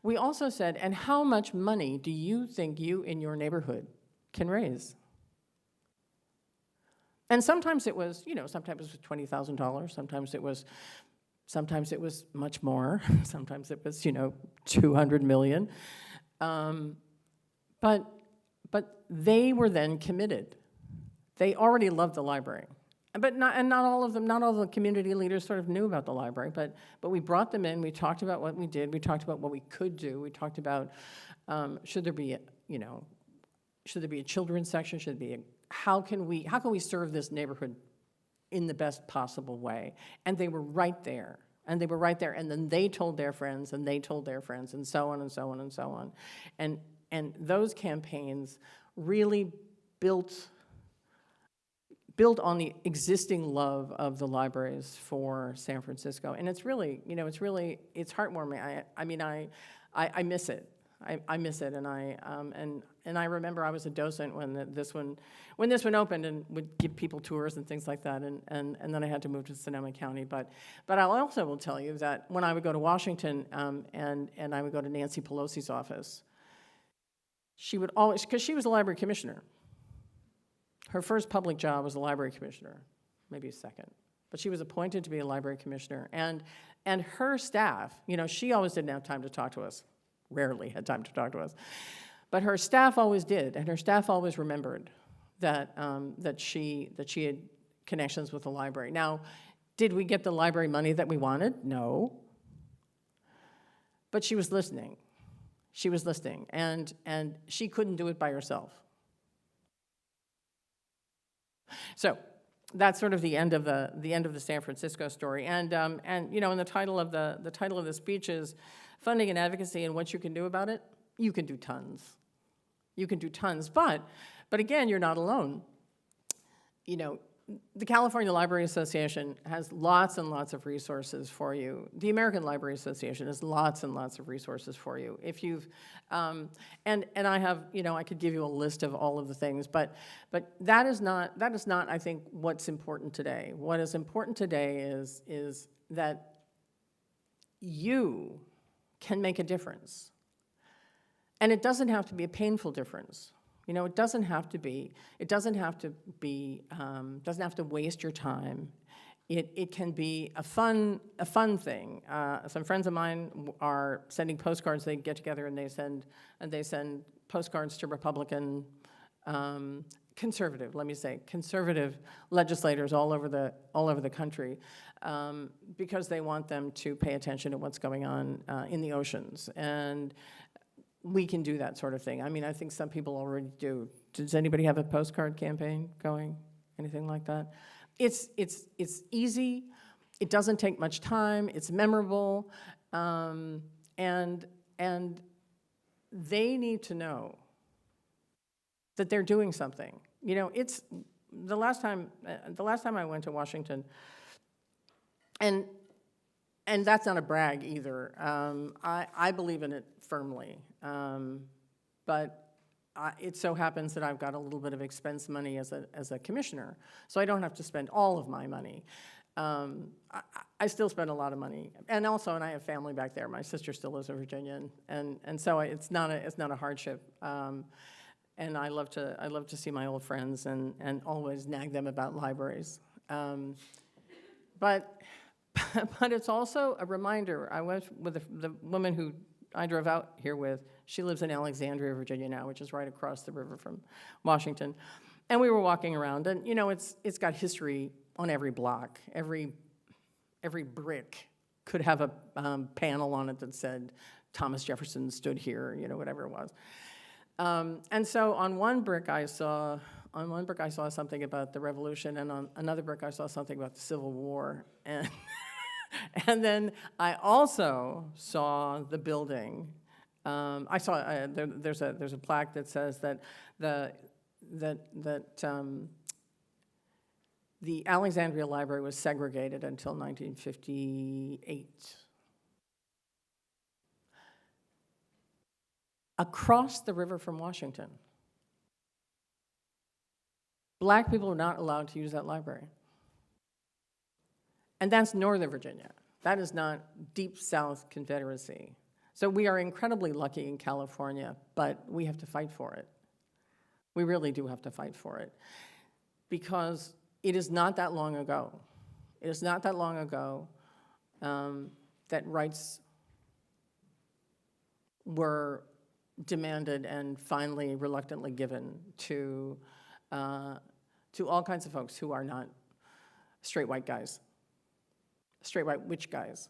we also said, and how much money do you think you in your neighborhood can raise? And sometimes it was, sometimes it was $20,000, sometimes it was much more, sometimes it was, 200 million. But they were then committed. They already loved the library. But not all of the community leaders sort of knew about the library, but we brought them in, we talked about what we did, we talked about what we could do, we talked about should there be a children's section, how can we serve this neighborhood in the best possible way? And they were right there. And then they told their friends, and they told their friends, and so on and so on and so on. And those campaigns really built on the existing love of the libraries for San Francisco. And it's really, it's heartwarming. I miss it. I miss it, and And I remember I was a docent when this one opened and would give people tours and things like that. And then I had to move to Sonoma County. But I also will tell you that when I would go to Washington and I would go to Nancy Pelosi's office, she would always, because she was a library commissioner. Her first public job was a library commissioner, maybe a second. But she was appointed to be a library commissioner. And her staff, she always didn't have time to talk to us, rarely had time to talk to us. But her staff always did, and her staff always remembered that, that she had connections with the library. Now, did we get the library money that we wanted? No. But she was listening. She was listening, and she couldn't do it by herself. So that's sort of the end of the San Francisco story. And and the title of the speech is Funding and Advocacy and What You Can Do About It. You can do tons. You can do tons, but again, you're not alone. The California Library Association has lots and lots of resources for you. The American Library Association has lots and lots of resources for you. If you've, and I have, I could give you a list of all of the things, but that is not, I think, what's important today. What is important today is that you can make a difference. And it doesn't have to be a painful difference. It doesn't have to waste your time. It can be a fun thing. Some friends of mine are sending postcards. They get together and they send postcards to Republican, conservative legislators all over the country, because they want them to pay attention to what's going on in the oceans. And we can do that sort of thing. I mean, I think some people already do. Does anybody have a postcard campaign going? Anything like that? It's easy. It doesn't take much time. It's memorable, and they need to know that they're doing something. It's the last time I went to Washington, and that's not a brag either. I believe in it firmly. But it so happens that I've got a little bit of expense money as a commissioner, so I don't have to spend all of my money. I still spend a lot of money, and I have family back there. My sister still lives in Virginia, and so it's not a hardship. And I love to see my old friends and always nag them about libraries. But it's also a reminder. I was with the woman who I drove out here with. She lives in Alexandria, Virginia now, which is right across the river from Washington. And we were walking around, and it's got history on every block. Every brick could have a panel on it that said Thomas Jefferson stood here, whatever it was. And so on one brick I saw something about the Revolution, and on another brick I saw something about the Civil War, and and then I also saw the building. I saw there's a plaque that says that the Alexandria Library was segregated until 1958. Across the river from Washington, Black people were not allowed to use that library. And that's Northern Virginia. That is not Deep South Confederacy. So we are incredibly lucky in California, but we have to fight for it. We really do have to fight for it. Because it is not that long ago. It is not that long ago that rights were demanded and finally reluctantly given to all kinds of folks who are not straight white guys, straight white witch guys.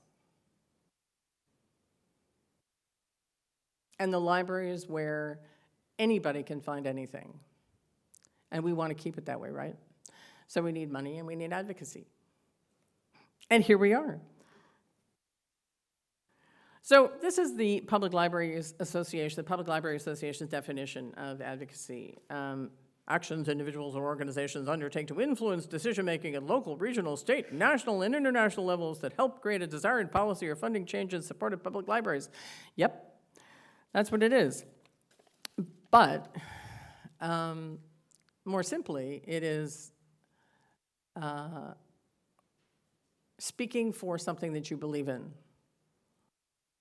And the library is where anybody can find anything. And we want to keep it that way, right? So we need money and we need advocacy. And here we are. So this is the Public Libraries Association, the Public Library Association's definition of advocacy. Actions individuals or organizations undertake to influence decision-making at local, regional, state, national, and international levels that help create a desired policy or funding change in support of public libraries. Yep, that's what it is. But more simply, it is speaking for something that you believe in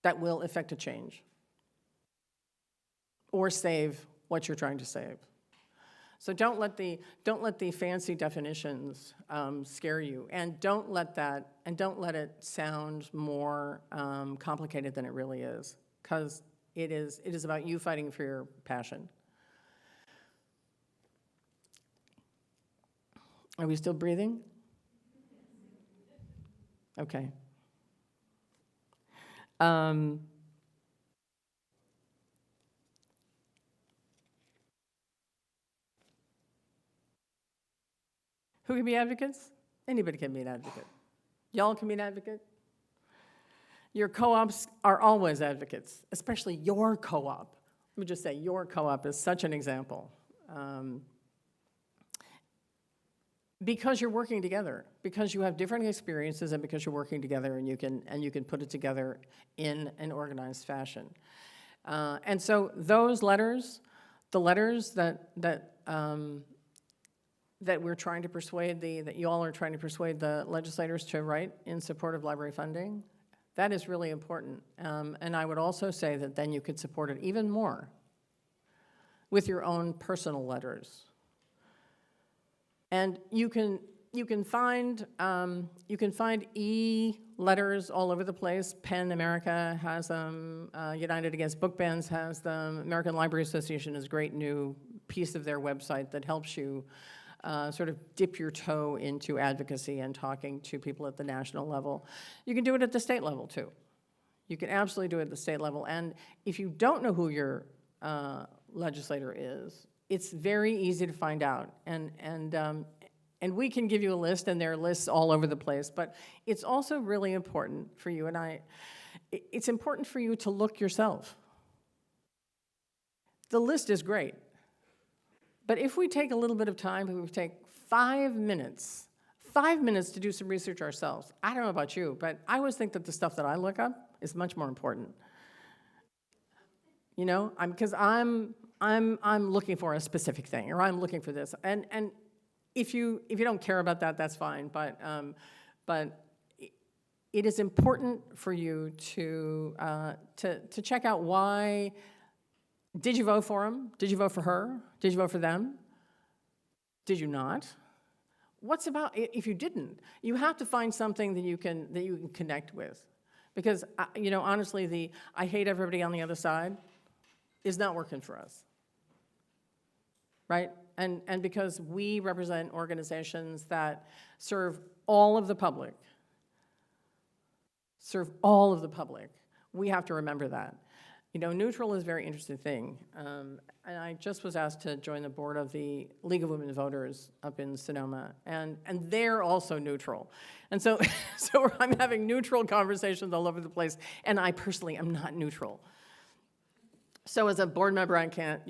that will effect a change or save what you're trying to save. So don't let the fancy definitions scare you, and don't let it sound more complicated than it really is, because it is about you fighting for your passion. Are we still breathing? Okay. Who can be advocates? Anybody can be an advocate. Y'all can be an advocate. Your co-ops are always advocates, especially your co-op. Let me just say, your co-op is such an example. Because you're working together, because you have different experiences, and because you're working together, and you can put it together in an organized fashion. And so those letters, the letters that we're trying to persuade that you all are trying to persuade the legislators to write in support of library funding, that is really important. And I would also say that then you could support it even more with your own personal letters. And you can find e-letters all over the place. PEN America has them. United Against Book Bans has them. American Library Association has a great new piece of their website that helps you sort of dip your toe into advocacy and talking to people at the national level. You can do it at the state level, too. You can absolutely do it at the state level. And if you don't know who your legislator is, it's very easy to find out. And we can give you a list, and there are lists all over the place. But it's also really important for you and I, it's important for you to look yourself. The list is great. But if we take a little bit of time, if we take 5 minutes to do some research ourselves, I don't know about you, but I always think that the stuff that I look up is much more important. You know, because I'm looking for a specific thing, or I'm looking for this. And if you don't care about that, that's fine. But it is important for you to check out why. Did you vote for him? Did you vote for her? Did you vote for them? Did you not? What's about, if you didn't, you have to find something that you can connect with. Because, you know, honestly, I hate everybody on the other side is not working for us, right? And because we represent organizations that serve all of the public, we have to remember that. You know, neutral is a very interesting thing. And I just was asked to join the board of the League of Women Voters up in Sonoma, and they're also neutral. And so, so I'm having neutral conversations all over the place, and I personally am not neutral. So as a board member, I can't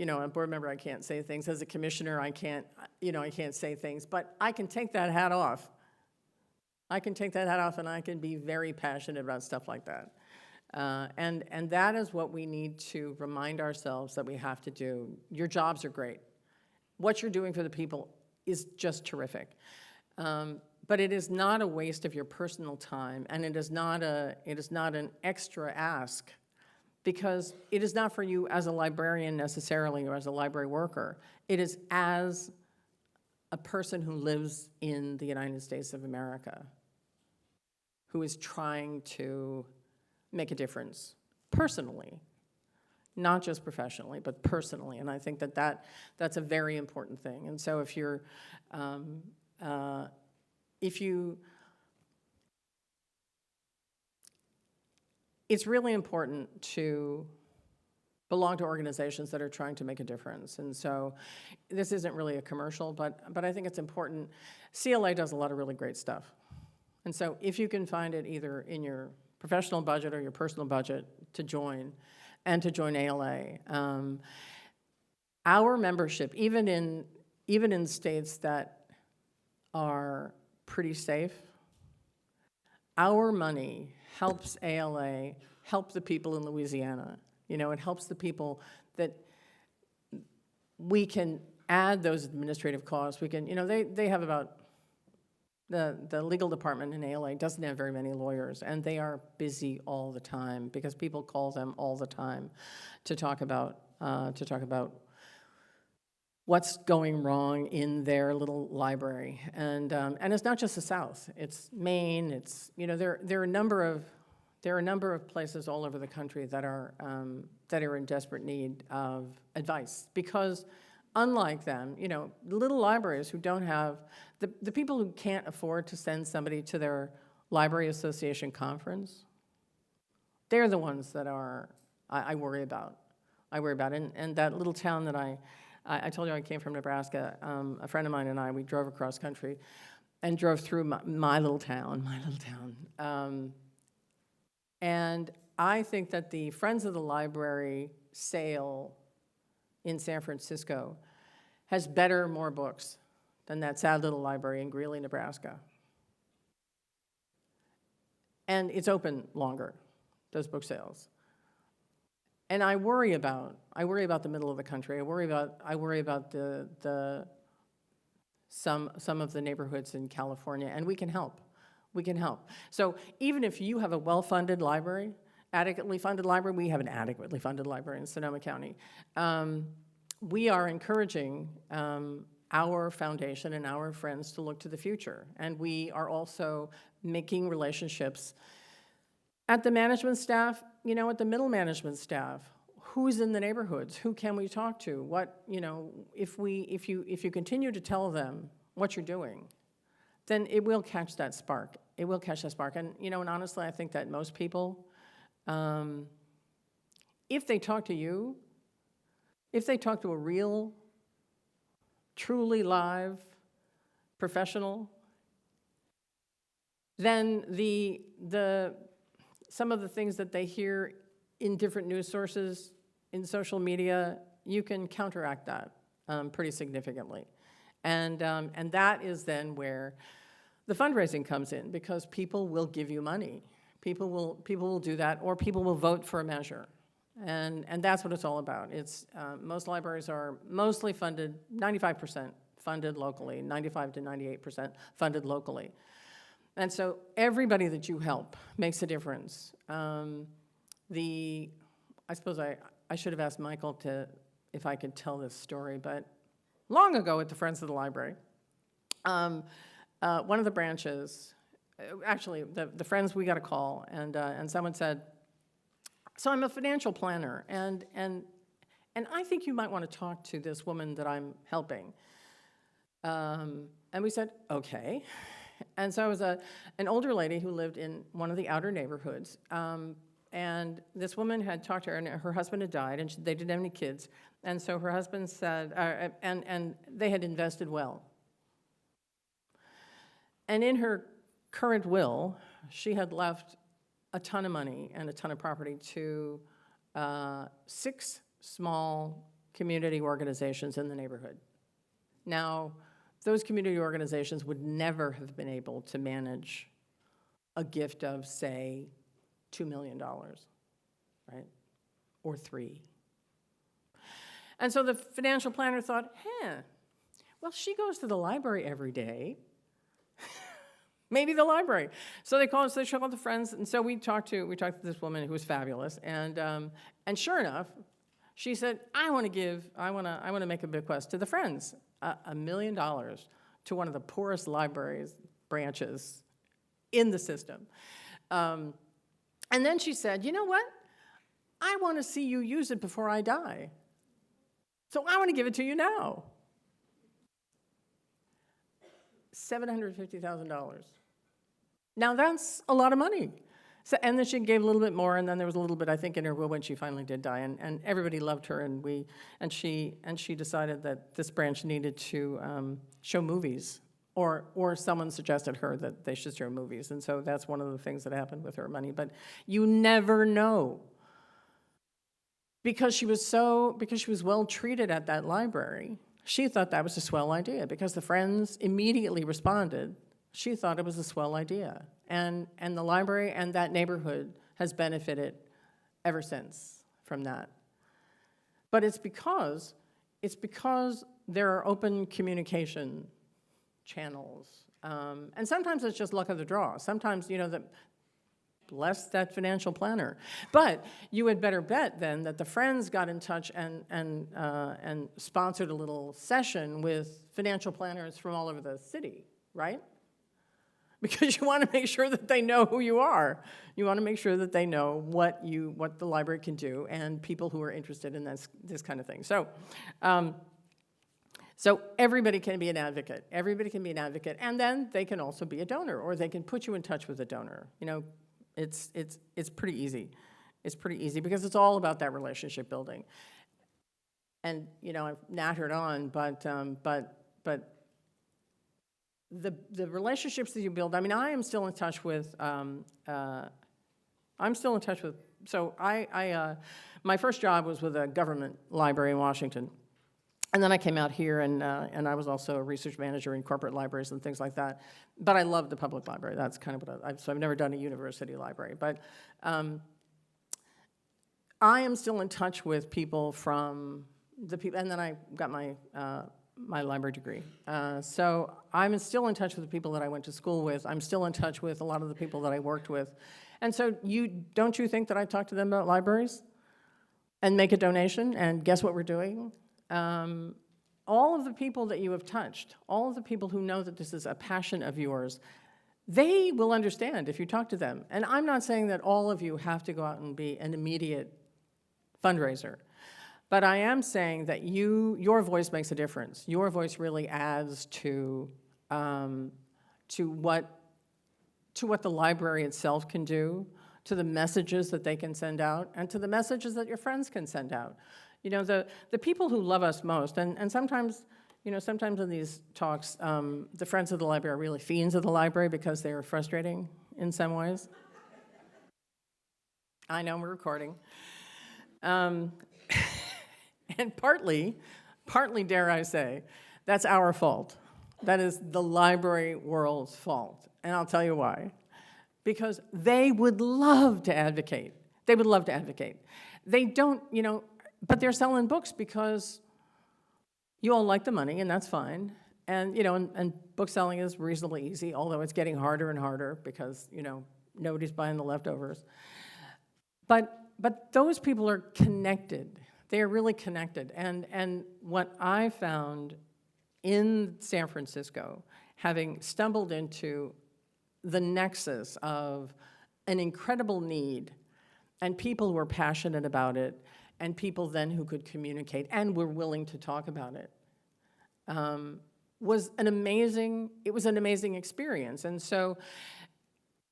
say things. As a commissioner, I can't say things, but I can take that hat off. And I can be very passionate about stuff like that. And that is what we need to remind ourselves that we have to do. Your jobs are great. What you're doing for the people is just terrific. But it is not a waste of your personal time, and it is not an extra ask, because it is not for you as a librarian necessarily, or as a library worker. It is as a person who lives in the United States of America, who is trying to make a difference personally, not just professionally, but personally. And I think that's a very important thing. And so it's really important to belong to organizations that are trying to make a difference. And so this isn't really a commercial, but I think it's important. CLA does a lot of really great stuff. And so if you can find it either in your professional budget or your personal budget to join, and to join ALA. Our membership, even in states that are pretty safe, our money helps ALA help the people in Louisiana. You know, it helps the people that we can add those administrative costs. We can, they have about, the legal department in ALA doesn't have very many lawyers, and they are busy all the time because people call them all the time to talk about what's going wrong in their little library. And it's not just the South. It's Maine. It's, there are a number of places all over the country that are in desperate need of advice because, unlike them, little libraries who don't have, the people who can't afford to send somebody to their library association conference, they're the ones that I worry about. And that little town that I told you I came from Nebraska, a friend of mine and I, we drove across country and drove through my little town. And I think that the Friends of the Library sale in San Francisco has more books than that sad little library in Greeley, Nebraska. And it's open longer, those book sales. And I worry about the middle of the country. I worry about some of the neighborhoods in California, and we can help. So even if you have a well-funded library, adequately funded library, we have an adequately funded library in Sonoma County. We are encouraging our foundation and our friends to look to the future. And we are also making relationships at the management staff, at the middle management staff. Who's in the neighborhoods? Who can we talk to? What, if you continue to tell them what you're doing, then it will catch that spark. It will catch that spark. And, and honestly, I think that most people, if they talk to you, if they talk to a real, truly live professional, then some of the things that they hear in different news sources, in social media, you can counteract that pretty significantly. And that is then where the fundraising comes in, because people will give you money. People will do that, or people will vote for a measure. And that's what it's all about. It's most libraries are mostly funded, 95% funded locally, 95 to 98% funded locally. And so everybody that you help makes a difference. I suppose I should have asked Michael if I could tell this story, but long ago at the Friends of the Library, one of the branches, actually the Friends, we got a call, and someone said, so I'm a financial planner, and I think you might want to talk to this woman that I'm helping. And we said, okay. And so it was an older lady who lived in one of the outer neighborhoods. And this woman had talked to her, and her husband had died, and they didn't have any kids. And so her husband said, and they had invested well. And in her current will, she had left a ton of money and a ton of property to 6 small community organizations in the neighborhood. Now, those community organizations would never have been able to manage a gift of, say, $2 million, right? Or 3. And so the financial planner thought, well, she goes to the library every day. Maybe the library. So they called us, they showed all the friends, and so we talked to this woman who was fabulous, and sure enough, she said, I want to make a bequest to the Friends, $1 million to one of the poorest libraries branches in the system. And then she said, you know what? I want to see you use it before I die. So I want to give it to you now. $750,000. Now that's a lot of money. So, and then she gave a little bit more, and then there was a little bit, I think, in her will when she finally did die, and everybody loved her, and she decided that this branch needed to show movies, or someone suggested her that they should show movies, and so that's one of the things that happened with her money. But you never know, because she was well treated at that library. She thought that was a swell idea, because the Friends immediately responded. She thought it was a swell idea. And the library and that neighborhood has benefited ever since from that. But it's because it's because there are open communication channels. And sometimes it's just luck of the draw. Sometimes, bless that financial planner. But you had better bet then that the friends got in touch and sponsored a little session with financial planners from all over the city, right? Because you want to make sure that they know who you are. You want to make sure that they know what the library can do and people who are interested in this kind of thing. So everybody can be an advocate. Everybody can be an advocate, and then they can also be a donor, or they can put you in touch with a donor. It's pretty easy. It's pretty easy because it's all about that relationship building. And I've nattered on, but the relationships that you build. I mean, I am still in touch with. So my first job was with a government library in Washington. And then I came out here, and I was also a research manager in corporate libraries and things like that. But I love the public library. That's kind of what so I've never done a university library. But I am still in touch with people from the people, and then I got my library degree. So I'm still in touch with the people that I went to school with. I'm still in touch with a lot of the people that I worked with. And so don't you think that I talk to them about libraries and make a donation and guess what we're doing? All of the people that you have touched, all of the people who know that this is a passion of yours, they will understand if you talk to them. And I'm not saying that all of you have to go out and be an immediate fundraiser, but I am saying that your voice makes a difference. Your voice really adds to what the library itself can do, to the messages that they can send out, and to the messages that your friends can send out. The people who love us most, and sometimes, sometimes in these talks, the friends of the library are really fiends of the library because they are frustrating in some ways. I know, we're recording. And partly, dare I say, that's our fault. That is the library world's fault. And I'll tell you why. Because they would love to advocate. They would love to advocate. They don't, but they're selling books because you all like the money, and that's fine. And, and book selling is reasonably easy, although it's getting harder and harder because, nobody's buying the leftovers. But those people are connected. They are really connected. And what I found in San Francisco, having stumbled into the nexus of an incredible need and people who were passionate about it, and people then who could communicate and were willing to talk about it, was an amazing experience. And so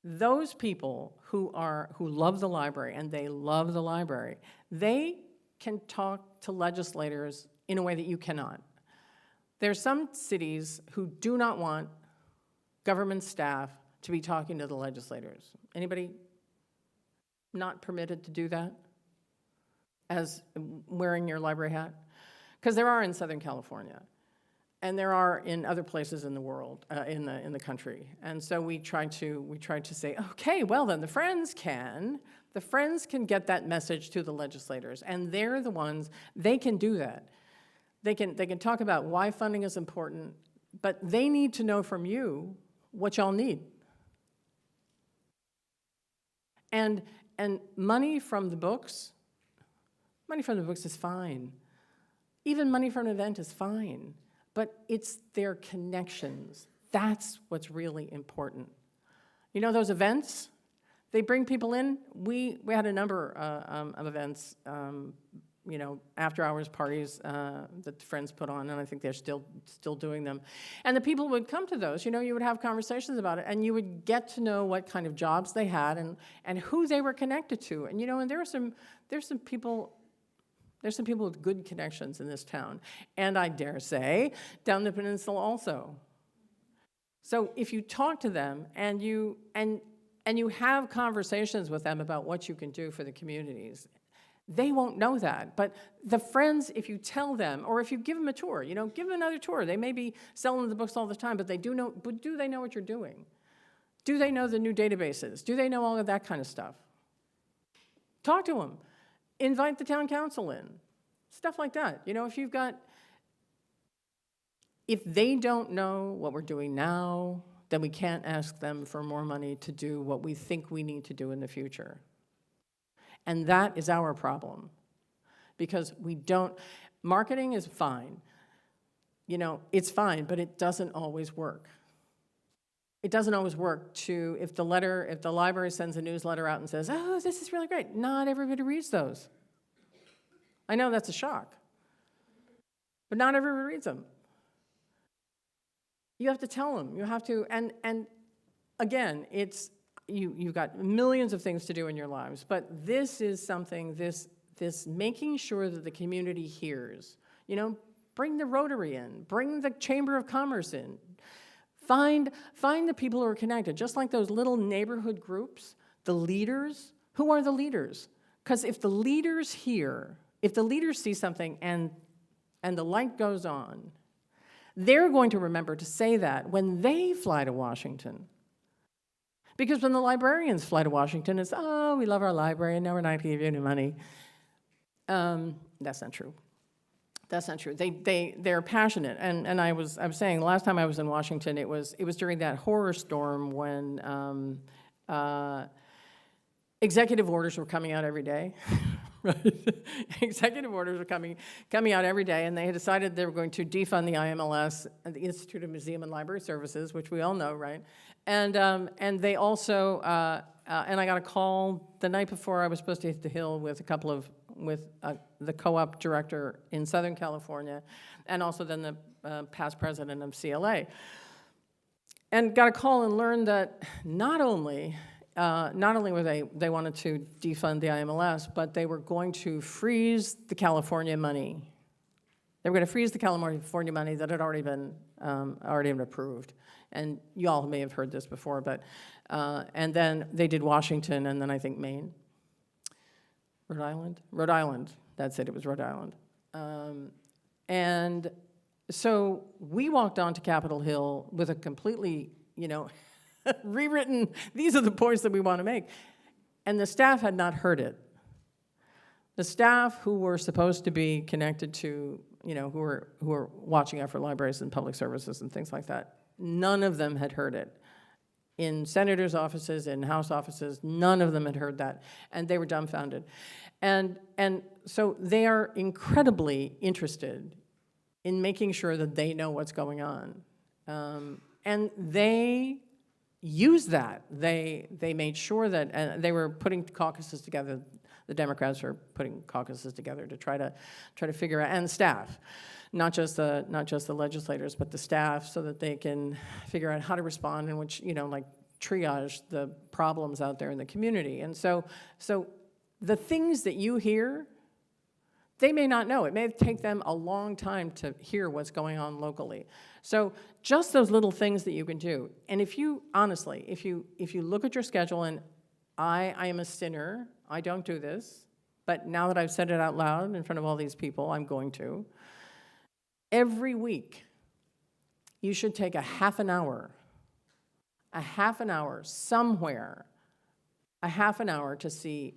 those people who love the library, and they love the library, they can talk to legislators in a way that you cannot. There's some cities who do not want government staff to be talking to the legislators. Anybody not permitted to do that as wearing your library hat? Because there are in Southern California, and there are in other places in the world, in the country. And so we tried to say, okay, well then the Friends can get that message to the legislators, and they're the ones, they can do that. They can talk about why funding is important, but they need to know from you what y'all need. And money from the books is fine. Even money from an event is fine. But it's their connections. That's what's really important. Those events, they bring people in. We had a number of events, after-hours parties that friends put on, and I think they're still doing them. And the people would come to those. You would have conversations about it, and you would get to know what kind of jobs they had and who they were connected to. And and there's some people with good connections in this town, and I dare say down the peninsula also. So if you talk to them and you have conversations with them about what you can do for the communities, they won't know that. But the friends, if you tell them, or if you give them a tour, give them another tour. They may be selling the books all the time, but do they know what you're doing? Do they know the new databases? Do they know all of that kind of stuff? Talk to them. Invite the town council in. Stuff like that. If you've got if they don't know what we're doing now, then we can't ask them for more money to do what we think we need to do in the future. And that is our problem, because we don't, marketing is fine. You know, it's fine, but it doesn't always work. It doesn't always work to, if the library sends a newsletter out and says, oh, this is really great, not everybody reads those. I know that's a shock, but not everybody reads them. You have to tell them, you have to, and again, it's, you've got millions of things to do in your lives, but this is something, this making sure that the community hears, you know, bring the Rotary in, bring the Chamber of Commerce in, find the people who are connected, just like those little neighborhood groups, the leaders. Who are the leaders? Because if the leaders hear, if the leaders see something and the light goes on, they're going to remember to say that when they fly to Washington. Because when the librarians fly to Washington, it's, oh, we love our library, and now we're not going to give you any money. That's not true. That's not true. They're passionate, and I was saying the last time I was in Washington, it was during that horror storm when executive orders were coming out every day. Right? Executive orders were coming out every day, and they had decided they were going to defund the IMLS, the Institute of Museum and Library Services, which we all know, right? And they also, and I got a call the night before I was supposed to hit the Hill with the co-op director in Southern California, and also then the past president of CLA. And got a call and learned that not only were they wanted to defund the IMLS, but they were going to freeze the California money. They were going to freeze the California money that had already been approved. And you all may have heard this before, but and then they did Washington, and then I think Maine. Rhode Island, that's it, it was Rhode Island. And so we walked onto Capitol Hill with a completely, rewritten, these are the points that we want to make. And the staff had not heard it. The staff who were supposed to be connected to, who were watching out for libraries and public services and things like that, none of them had heard it. In senators' offices, in House offices, none of them had heard that, and they were dumbfounded. And so they are incredibly interested in making sure that they know what's going on. And they use that. They made sure that they were putting caucuses together. The Democrats are putting caucuses together to try to figure out, and staff. Not just the legislators, but the staff, so that they can figure out how to respond, in which, like triage the problems out there in the community. And so the things that you hear, they may not know. It may take them a long time to hear what's going on locally. So just those little things that you can do. And if you, honestly, if you look at your schedule, and I am a sinner, I don't do this, but now that I've said it out loud in front of all these people, I'm going to. Every week, you should take a half an hour somewhere, to see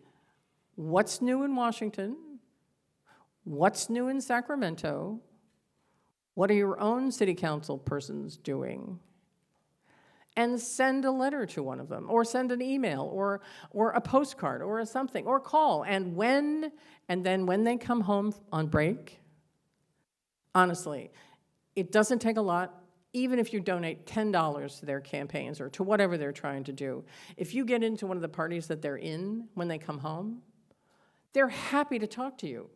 what's new in Washington, what's new in Sacramento, what are your own city council persons doing, and send a letter to one of them, or send an email, or a postcard, or something, or call. And then when they come home on break, honestly, it doesn't take a lot, even if you donate $10 to their campaigns or to whatever they're trying to do. If you get into one of the parties that they're in when they come home, they're happy to talk to you.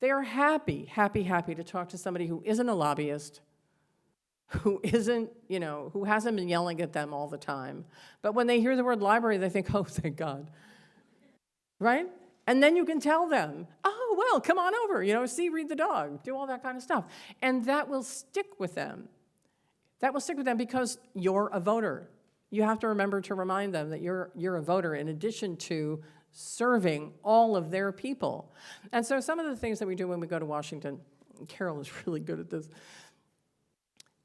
They are happy to talk to somebody who isn't a lobbyist, who isn't, who hasn't been yelling at them all the time. But when they hear the word library, they think, oh, thank God, right? And then you can tell them, oh, well, come on over, read the dog, do all that kind of stuff. And that will stick with them. That will stick with them because you're a voter. You have to remember to remind them that you're a voter in addition to serving all of their people. And so some of the things that we do when we go to Washington, Carol is really good at this.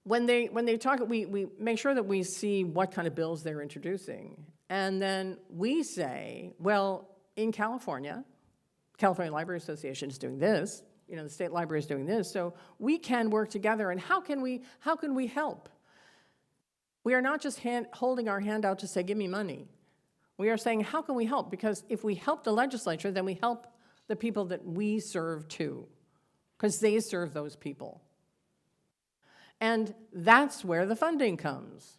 When they talk, we make sure that we see what kind of bills they're introducing. And then we say, well, in California Library Association is doing this. the state library is doing this. So we can work together, and how can we help? We are not just holding our hand out to say, give me money. We are saying, how can we help? Because if we help the legislature, then we help the people that we serve too, because they serve those people. And that's where the funding comes.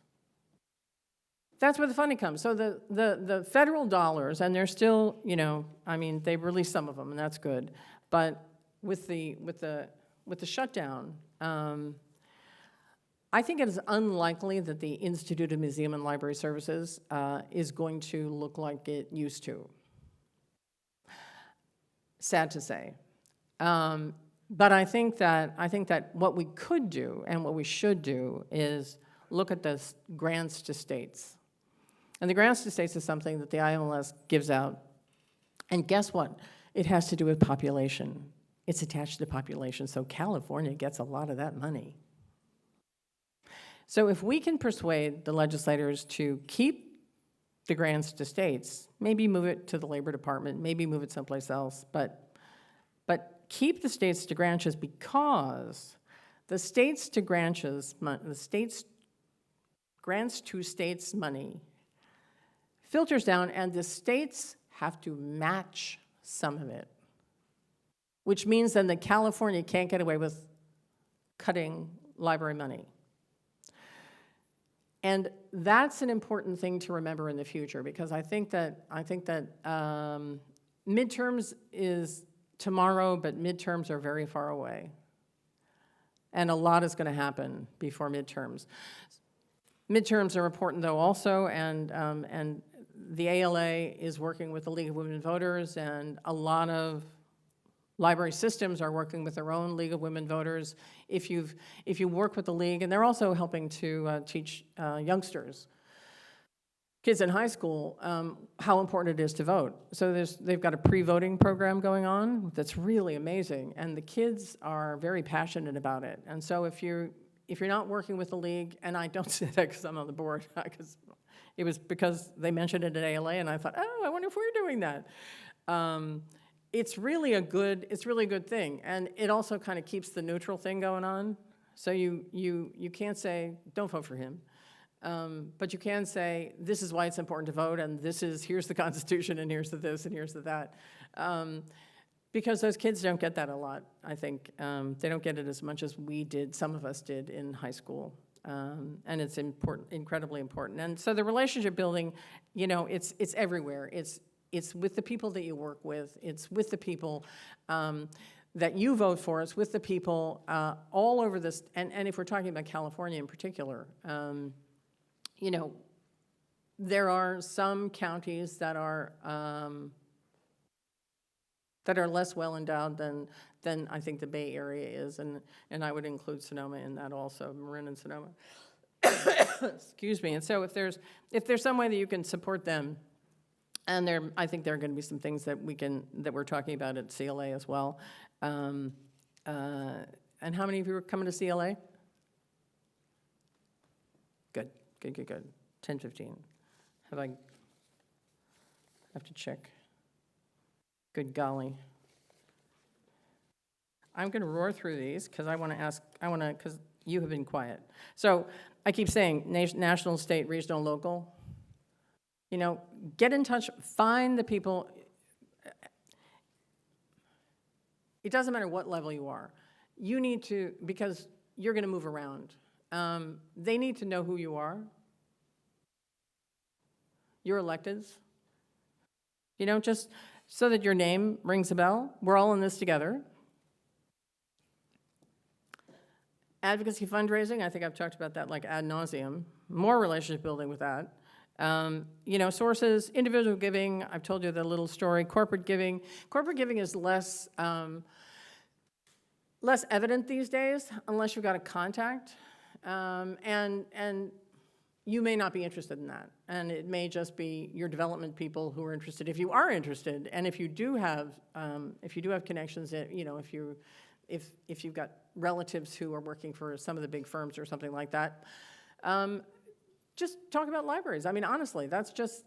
That's where the funding comes. So the federal dollars, and they're still, they've released some of them, and that's good. But with the shutdown, I think it is unlikely that the Institute of Museum and Library Services is going to look like it used to. Sad to say. But I think that what we could do and what we should do is look at the grants to states. And the grants to states is something that the IMLS gives out. And guess what? It has to do with population. It's attached to population, so California gets a lot of that money. So if we can persuade the legislators to keep the grants to states, maybe move it to the Labor Department, maybe move it someplace else, but keep the states to grants, because the states to grants to states money filters down, and the states have to match some of it, which means then that California can't get away with cutting library money. And that's an important thing to remember in the future, because I think that midterms is tomorrow, but midterms are very far away. And a lot is going to happen before midterms. Midterms are important, though, also, and the ALA is working with the League of Women Voters, and a lot of library systems are working with their own League of Women Voters. If you work with the League, and they're also helping to teach youngsters, kids in high school, how important it is to vote. So they've got a pre-voting program going on that's really amazing, and the kids are very passionate about it. And so if you're not working with the League, and I don't say that because I'm on the board, because it was because they mentioned it at ALA, and I thought, oh, I wonder if we're doing that. It's really a good thing, and it also kind of keeps the neutral thing going on. So you can't say, don't vote for him, but you can say, this is why it's important to vote, and here's the Constitution, and here's the this, and here's the that. Because those kids don't get that a lot, I think. They don't get it as much as some of us did in high school. And it's important, incredibly important. And so the relationship building, it's everywhere. It's with the people that you work with. It's with the people that you vote for. It's with the people all over this. And if we're talking about California in particular, there are some counties that are less well endowed than I think the Bay Area is, and I would include Sonoma in that also, Marin and Sonoma. Excuse me. And so if there's some way that you can support them, and I think there are going to be some things that we're talking about at CLA as well. And how many of you are coming to CLA? Good. 10, 15. I have to check. Good golly. I'm going to roar through these because because you have been quiet. So I keep saying national, state, regional, local. Get in touch, find the people. It doesn't matter what level you are. You need to, because you're going to move around. They need to know who you are. Your electeds. Just so that your name rings a bell. We're all in this together. Advocacy fundraising, I think I've talked about that like ad nauseum. More relationship building with that. Sources, individual giving, I've told you the little story. Corporate giving. Corporate giving is less evident these days unless you've got a contact. And you may not be interested in that. And it may just be your development people who are interested. If you are interested, and if you do have connections, if you've got relatives who are working for some of the big firms or something like that, just talk about libraries. I mean, honestly, that's just,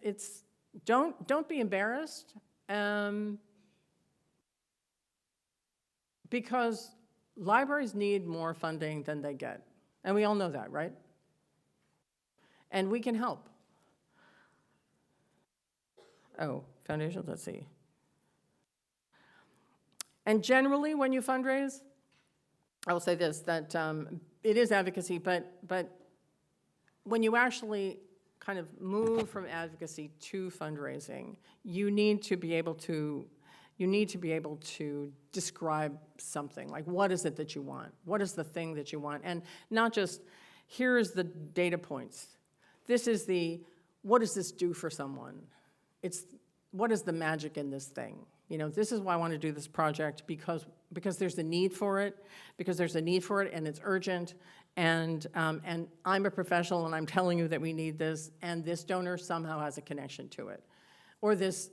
don't be embarrassed, Because libraries need more funding than they get. And we all know that, right? And we can help. Oh, foundations, let's see. And generally, when you fundraise, I will say this, that it is advocacy, but when you actually kind of move from advocacy to fundraising, you need to be able to describe something, like what is it that you want? What is the thing that you want? And not just, here's the data points. This is what does this do for someone? It's, what is the magic in this thing? You know, this is why I want to do this project, because there's a need for it, and it's urgent, and I'm a professional, and I'm telling you that we need this, and this donor somehow has a connection to it. Or this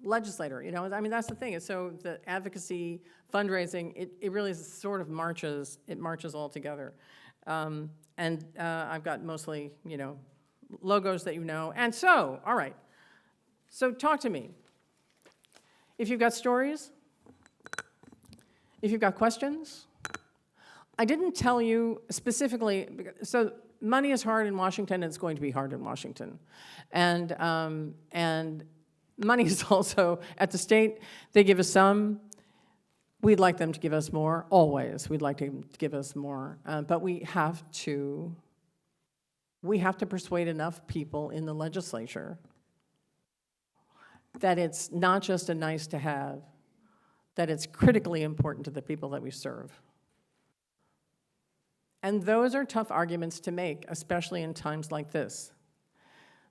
legislator, you know, I mean, that's the thing. So the advocacy, fundraising, it really sort of marches all together. And I've got mostly, you know, logos that you know. And so, all right, so talk to me. If you've got stories, if you've got questions, I didn't tell you specifically, so money is hard in Washington, and it's going to be hard in Washington. And money is also, at the state, they give us some. We'd like them to give us more, always. We'd like them to give us more. But we have to persuade enough people in the legislature that it's not just a nice to have, that it's critically important to the people that we serve. And those are tough arguments to make, especially in times like this.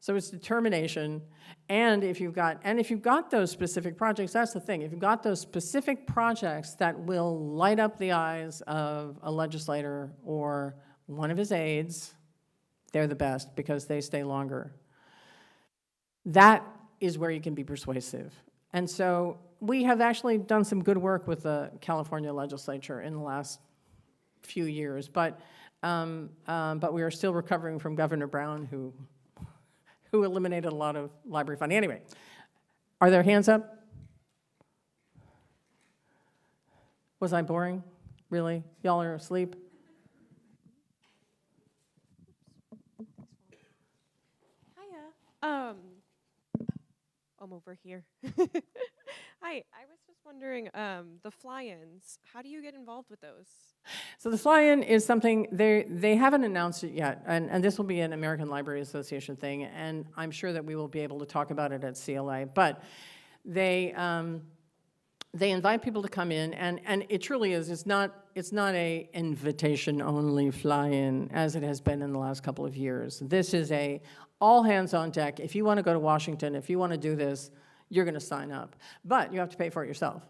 So it's determination, and if you've got those specific projects, that's the thing. If you've got those specific projects that will light up the eyes of a legislator or one of his aides, they're the best because they stay longer. That is where you can be persuasive. And so we have actually done some good work with the California legislature in the last few years, but we are still recovering from Governor Brown, who eliminated a lot of library funding. Anyway, are there hands up? Was I boring? Really? Y'all are asleep? Hiya. I'm over here. Hi, I was just wondering, the fly-ins, how do you get involved with those? So the fly-in is something, they haven't announced it yet, and this will be an American Library Association thing, and I'm sure that we will be able to talk about it at CLA, but they invite people to come in, and it truly is, it's not a invitation-only fly-in, as it has been in the last couple of years. This is a all hands on deck. If you want to go to Washington, if you want to do this, you're going to sign up, but you have to pay for it yourself.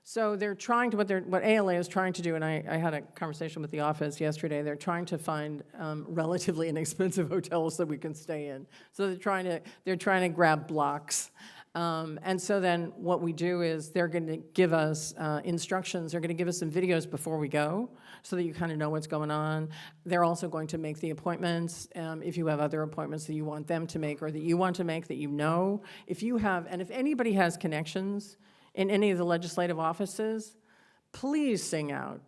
So they're trying to, what ALA is trying to do, and I had a conversation with the office yesterday, they're trying to find relatively inexpensive hotels that we can stay in. So they're trying to grab blocks. And so then what we do is they're going to give us instructions, they're going to give us some videos before we go so that you kind of know what's going on. They're also going to make the appointments if you have other appointments that you want them to make or that you want to make that you know. If you have, and if anybody has connections in any of the legislative offices, please sing out.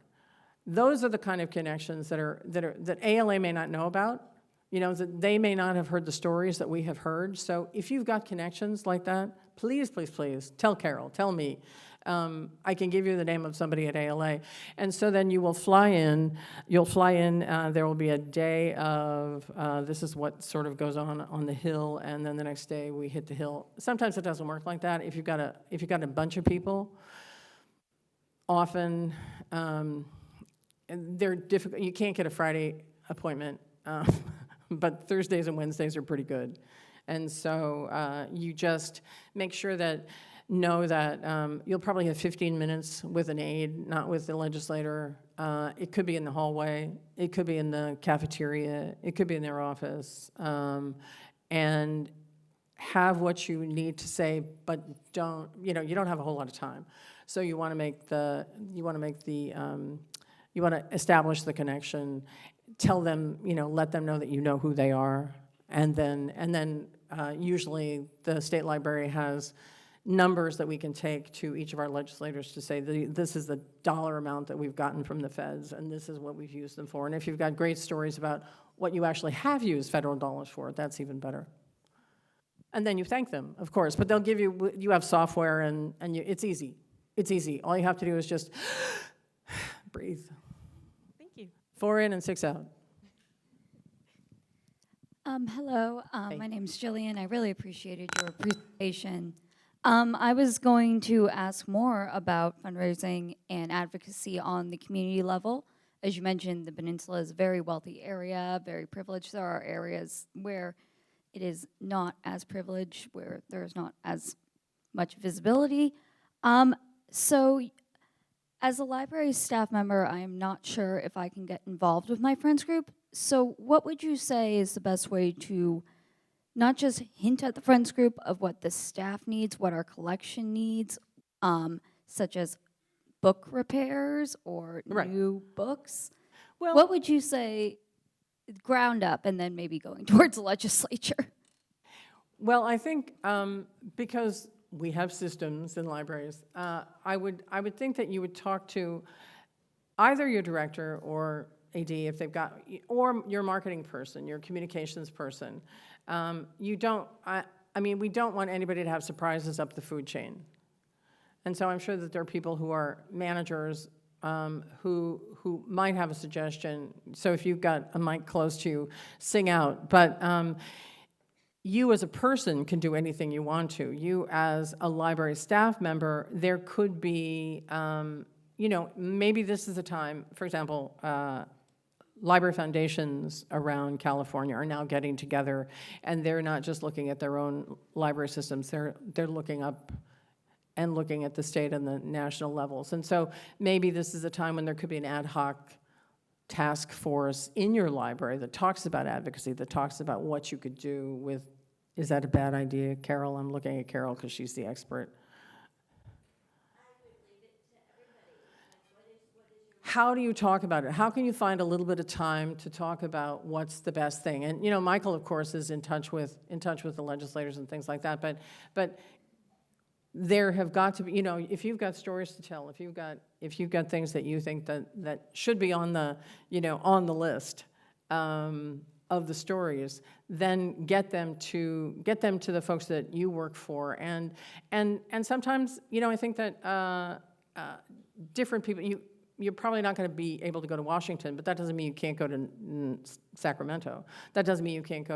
Those are the kind of connections that ALA may not know about. You know, that they may not have heard the stories that we have heard. So if you've got connections like that, please, please, please, tell Carol, tell me. I can give you the name of somebody at ALA. And so then you will fly in, there will be a day of, this is what sort of goes on the Hill, and then the next day we hit the Hill. Sometimes it doesn't work like that. If you've got a bunch of people, often they're difficult, you can't get a Friday appointment. But Thursdays and Wednesdays are pretty good. And so you just make sure that, know that you'll probably have 15 minutes with an aide, not with the legislator. It could be in the hallway, it could be in the cafeteria, it could be in their office. And have what you need to say, but you don't have a whole lot of time. So you want to establish the connection, tell them, let them know that you know who they are, and then usually the state library has numbers that we can take to each of our legislators to say, this is the dollar amount that we've gotten from the feds, and this is what we've used them for. And if you've got great stories about what you actually have used federal dollars for, that's even better. And then you thank them, of course, but they'll give you, you have software, and it's easy. It's easy. All you have to do is just breathe. Thank you. 4 in and 6 out. Hello, Hey. my name's Jillian. I really appreciated your presentation. I was going to ask more about fundraising and advocacy on the community level. As you mentioned, the peninsula is a very wealthy area, very privileged. There are areas where it is not as privileged, where there's not as much visibility. So as a library staff member, I am not sure if I can get involved with my friends group. So what would you say is the best way to not just hint at the friends group of what the staff needs, what our collection needs, such as book repairs or Right. new books? Well, What would you say ground up and then maybe going towards the legislature? Well, I think because we have systems in libraries, I would think that you would talk to either your director or AD if they've got, or your marketing person, your communications person. You don't, I mean, we don't want anybody to have surprises up the food chain. And so I'm sure that there are people who are managers who might have a suggestion. So if you've got a mic close to you, sing out. But you as a person can do anything you want to. You as a library staff member, there could be, maybe this is a time, for example, library foundations around California are now getting together, and they're not just looking at their own library systems, they're looking up and looking at the state and the national levels. And so maybe this is a time when there could be an ad hoc task force in your library that talks about advocacy, that talks about what you could do with, is that a bad idea, Carol? I'm looking at Carol because she's the expert. How do you talk about it? How can you find a little bit of time to talk about what's the best thing? And Michael, of course, is in touch with the legislators and things like that. But there have got to be, if you've got stories to tell, if you've got things that you think that should be on the list of the stories, then get them to the folks that you work for. And sometimes, I think that different people, you're probably not going to be able to go to Washington, but that doesn't mean you can't go to Sacramento. That doesn't mean you can't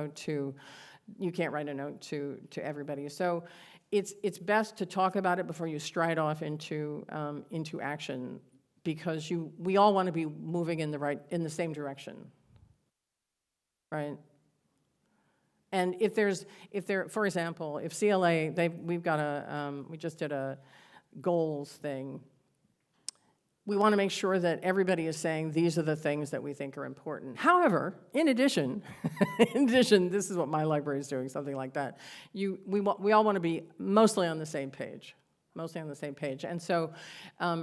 write a note to everybody. So it's best to talk about it before you stride off into action, because we all want to be moving in the same direction, right? And for example, if CLA, we just did a goals thing. We want to make sure that everybody is saying these are the things that we think are important. However, in addition, this is what my library is doing, something like that. We all want to be mostly on the same page, And so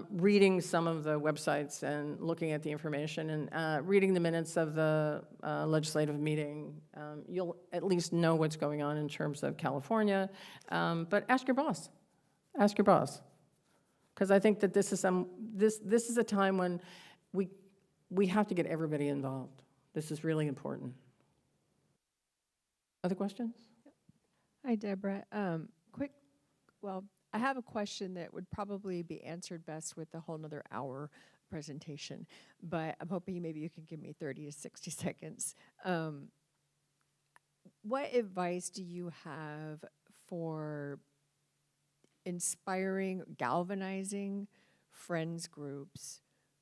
reading some of the websites and looking at the information and reading the minutes of the legislative meeting, you'll at least know what's going on in terms of California. But ask your boss. Ask your boss. Because I think that this is a time when we have to get everybody involved. This is really important. Other questions? Hi, Deborah. I have a question that would probably be answered best with a whole nother hour presentation, but I'm hoping maybe you can give me 30 to 60 seconds. What advice do you have for inspiring, galvanizing friends groups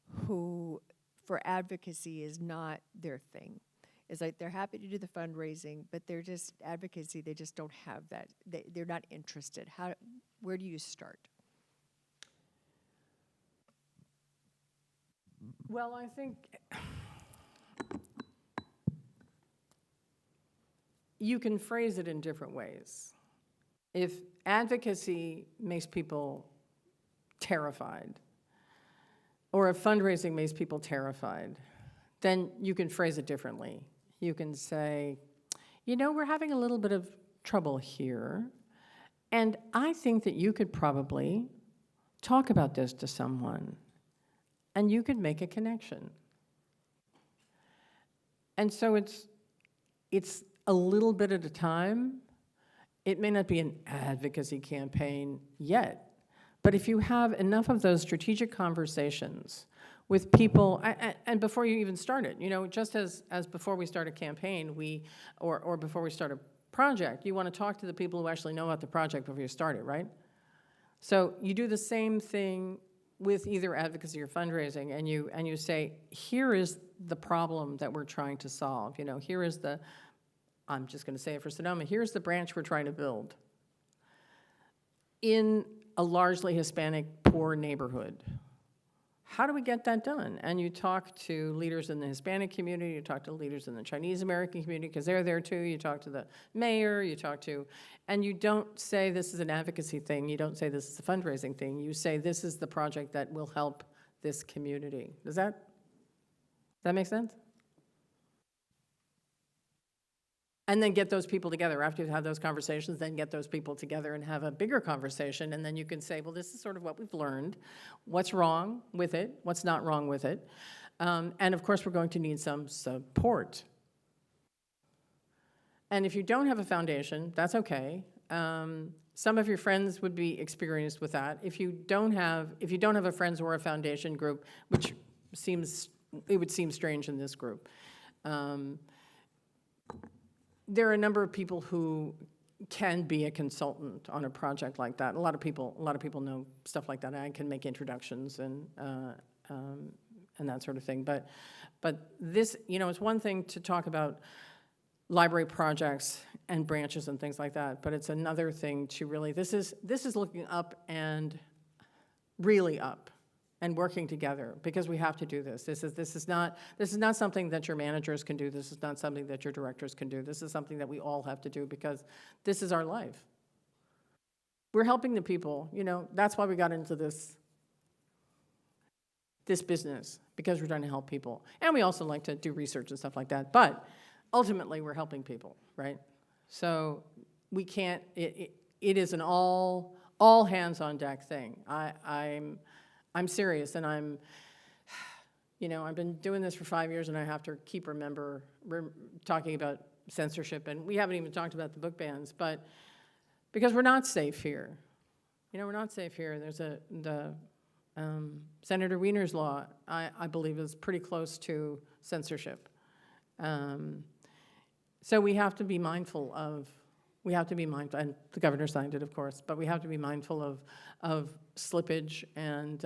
who, for advocacy, is not their thing? It's like they're happy to do the fundraising, but they're just advocacy. They just don't have that. They're not interested. Where do you start? Well, I think you can phrase it in different ways. If advocacy makes people terrified, or if fundraising makes people terrified, then you can phrase it differently. You can say, we're having a little bit of trouble here, And I think that you could probably talk about this to someone, and you could make a connection. And so it's a little bit at a time. It may not be an advocacy campaign yet, but if you have enough of those strategic conversations with people, and before you even start it, just as before we start a campaign, or before we start a project, you want to talk to the people who actually know about the project before you start it, right? So you do the same thing with either advocacy or fundraising, and you say, here is the problem that we're trying to solve. Here is I'm just going to say it for Sonoma, here's the branch we're trying to build in a largely Hispanic, poor neighborhood. How do we get that done? And you talk to leaders in the Hispanic community, you talk to leaders in the Chinese American community, because they're there too, you talk to the mayor, and you don't say this is an advocacy thing, you don't say this is a fundraising thing, you say this is the project that will help this community. Does that make sense? And then get those people together. After you have those conversations, then get those people together and have a bigger conversation, and then you can say, well, this is sort of what we've learned. What's wrong with it? What's not wrong with it? And of course, we're going to need some support. And if you don't have a foundation, that's okay. Some of your friends would be experienced with that. If you don't have a friends or a foundation group, which it would seem strange in this group, there are a number of people who can be a consultant on a project like that. A lot of people know stuff like that. I can make introductions and that sort of thing. But this, it's one thing to talk about library projects and branches and things like that, but it's another thing to really, this is looking up and really up and working together, because we have to do this. This is not something that your managers can do. This is not something that your directors can do. This is something that we all have to do, because this is our life. We're helping the people, that's why we got into this business, because we're trying to help people. And we also like to do research and stuff like that, but ultimately we're helping people, right? So we can't, it is an all hands on deck thing. I'm serious, and I've been doing this for 5 years, and I have to keep talking about censorship, and we haven't even talked about the book bans, but because we're not safe here. We're not safe here. There's the Senator Wiener's law, I believe, is pretty close to censorship. So we have to be mindful, and the governor signed it, of course, but we have to be mindful of slippage, and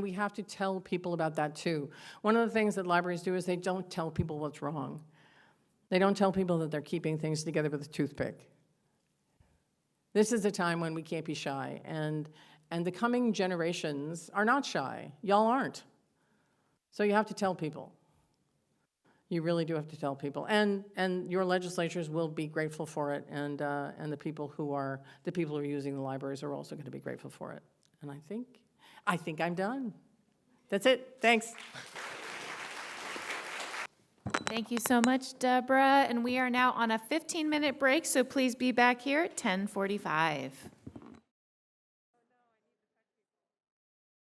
we have to tell people about that too. One of the things that libraries do is they don't tell people what's wrong. They don't tell people that they're keeping things together with a toothpick. This is a time when we can't be shy, and the coming generations are not shy. Y'all aren't. So you have to tell people. You really do have to tell people, and your legislatures will be grateful for it, and the people who are using the libraries are also going to be grateful for it. And I think I'm done. That's it. Thanks. Thank you so much, Deborah. And we are now on a 15-minute break, so please be back here at 10:45.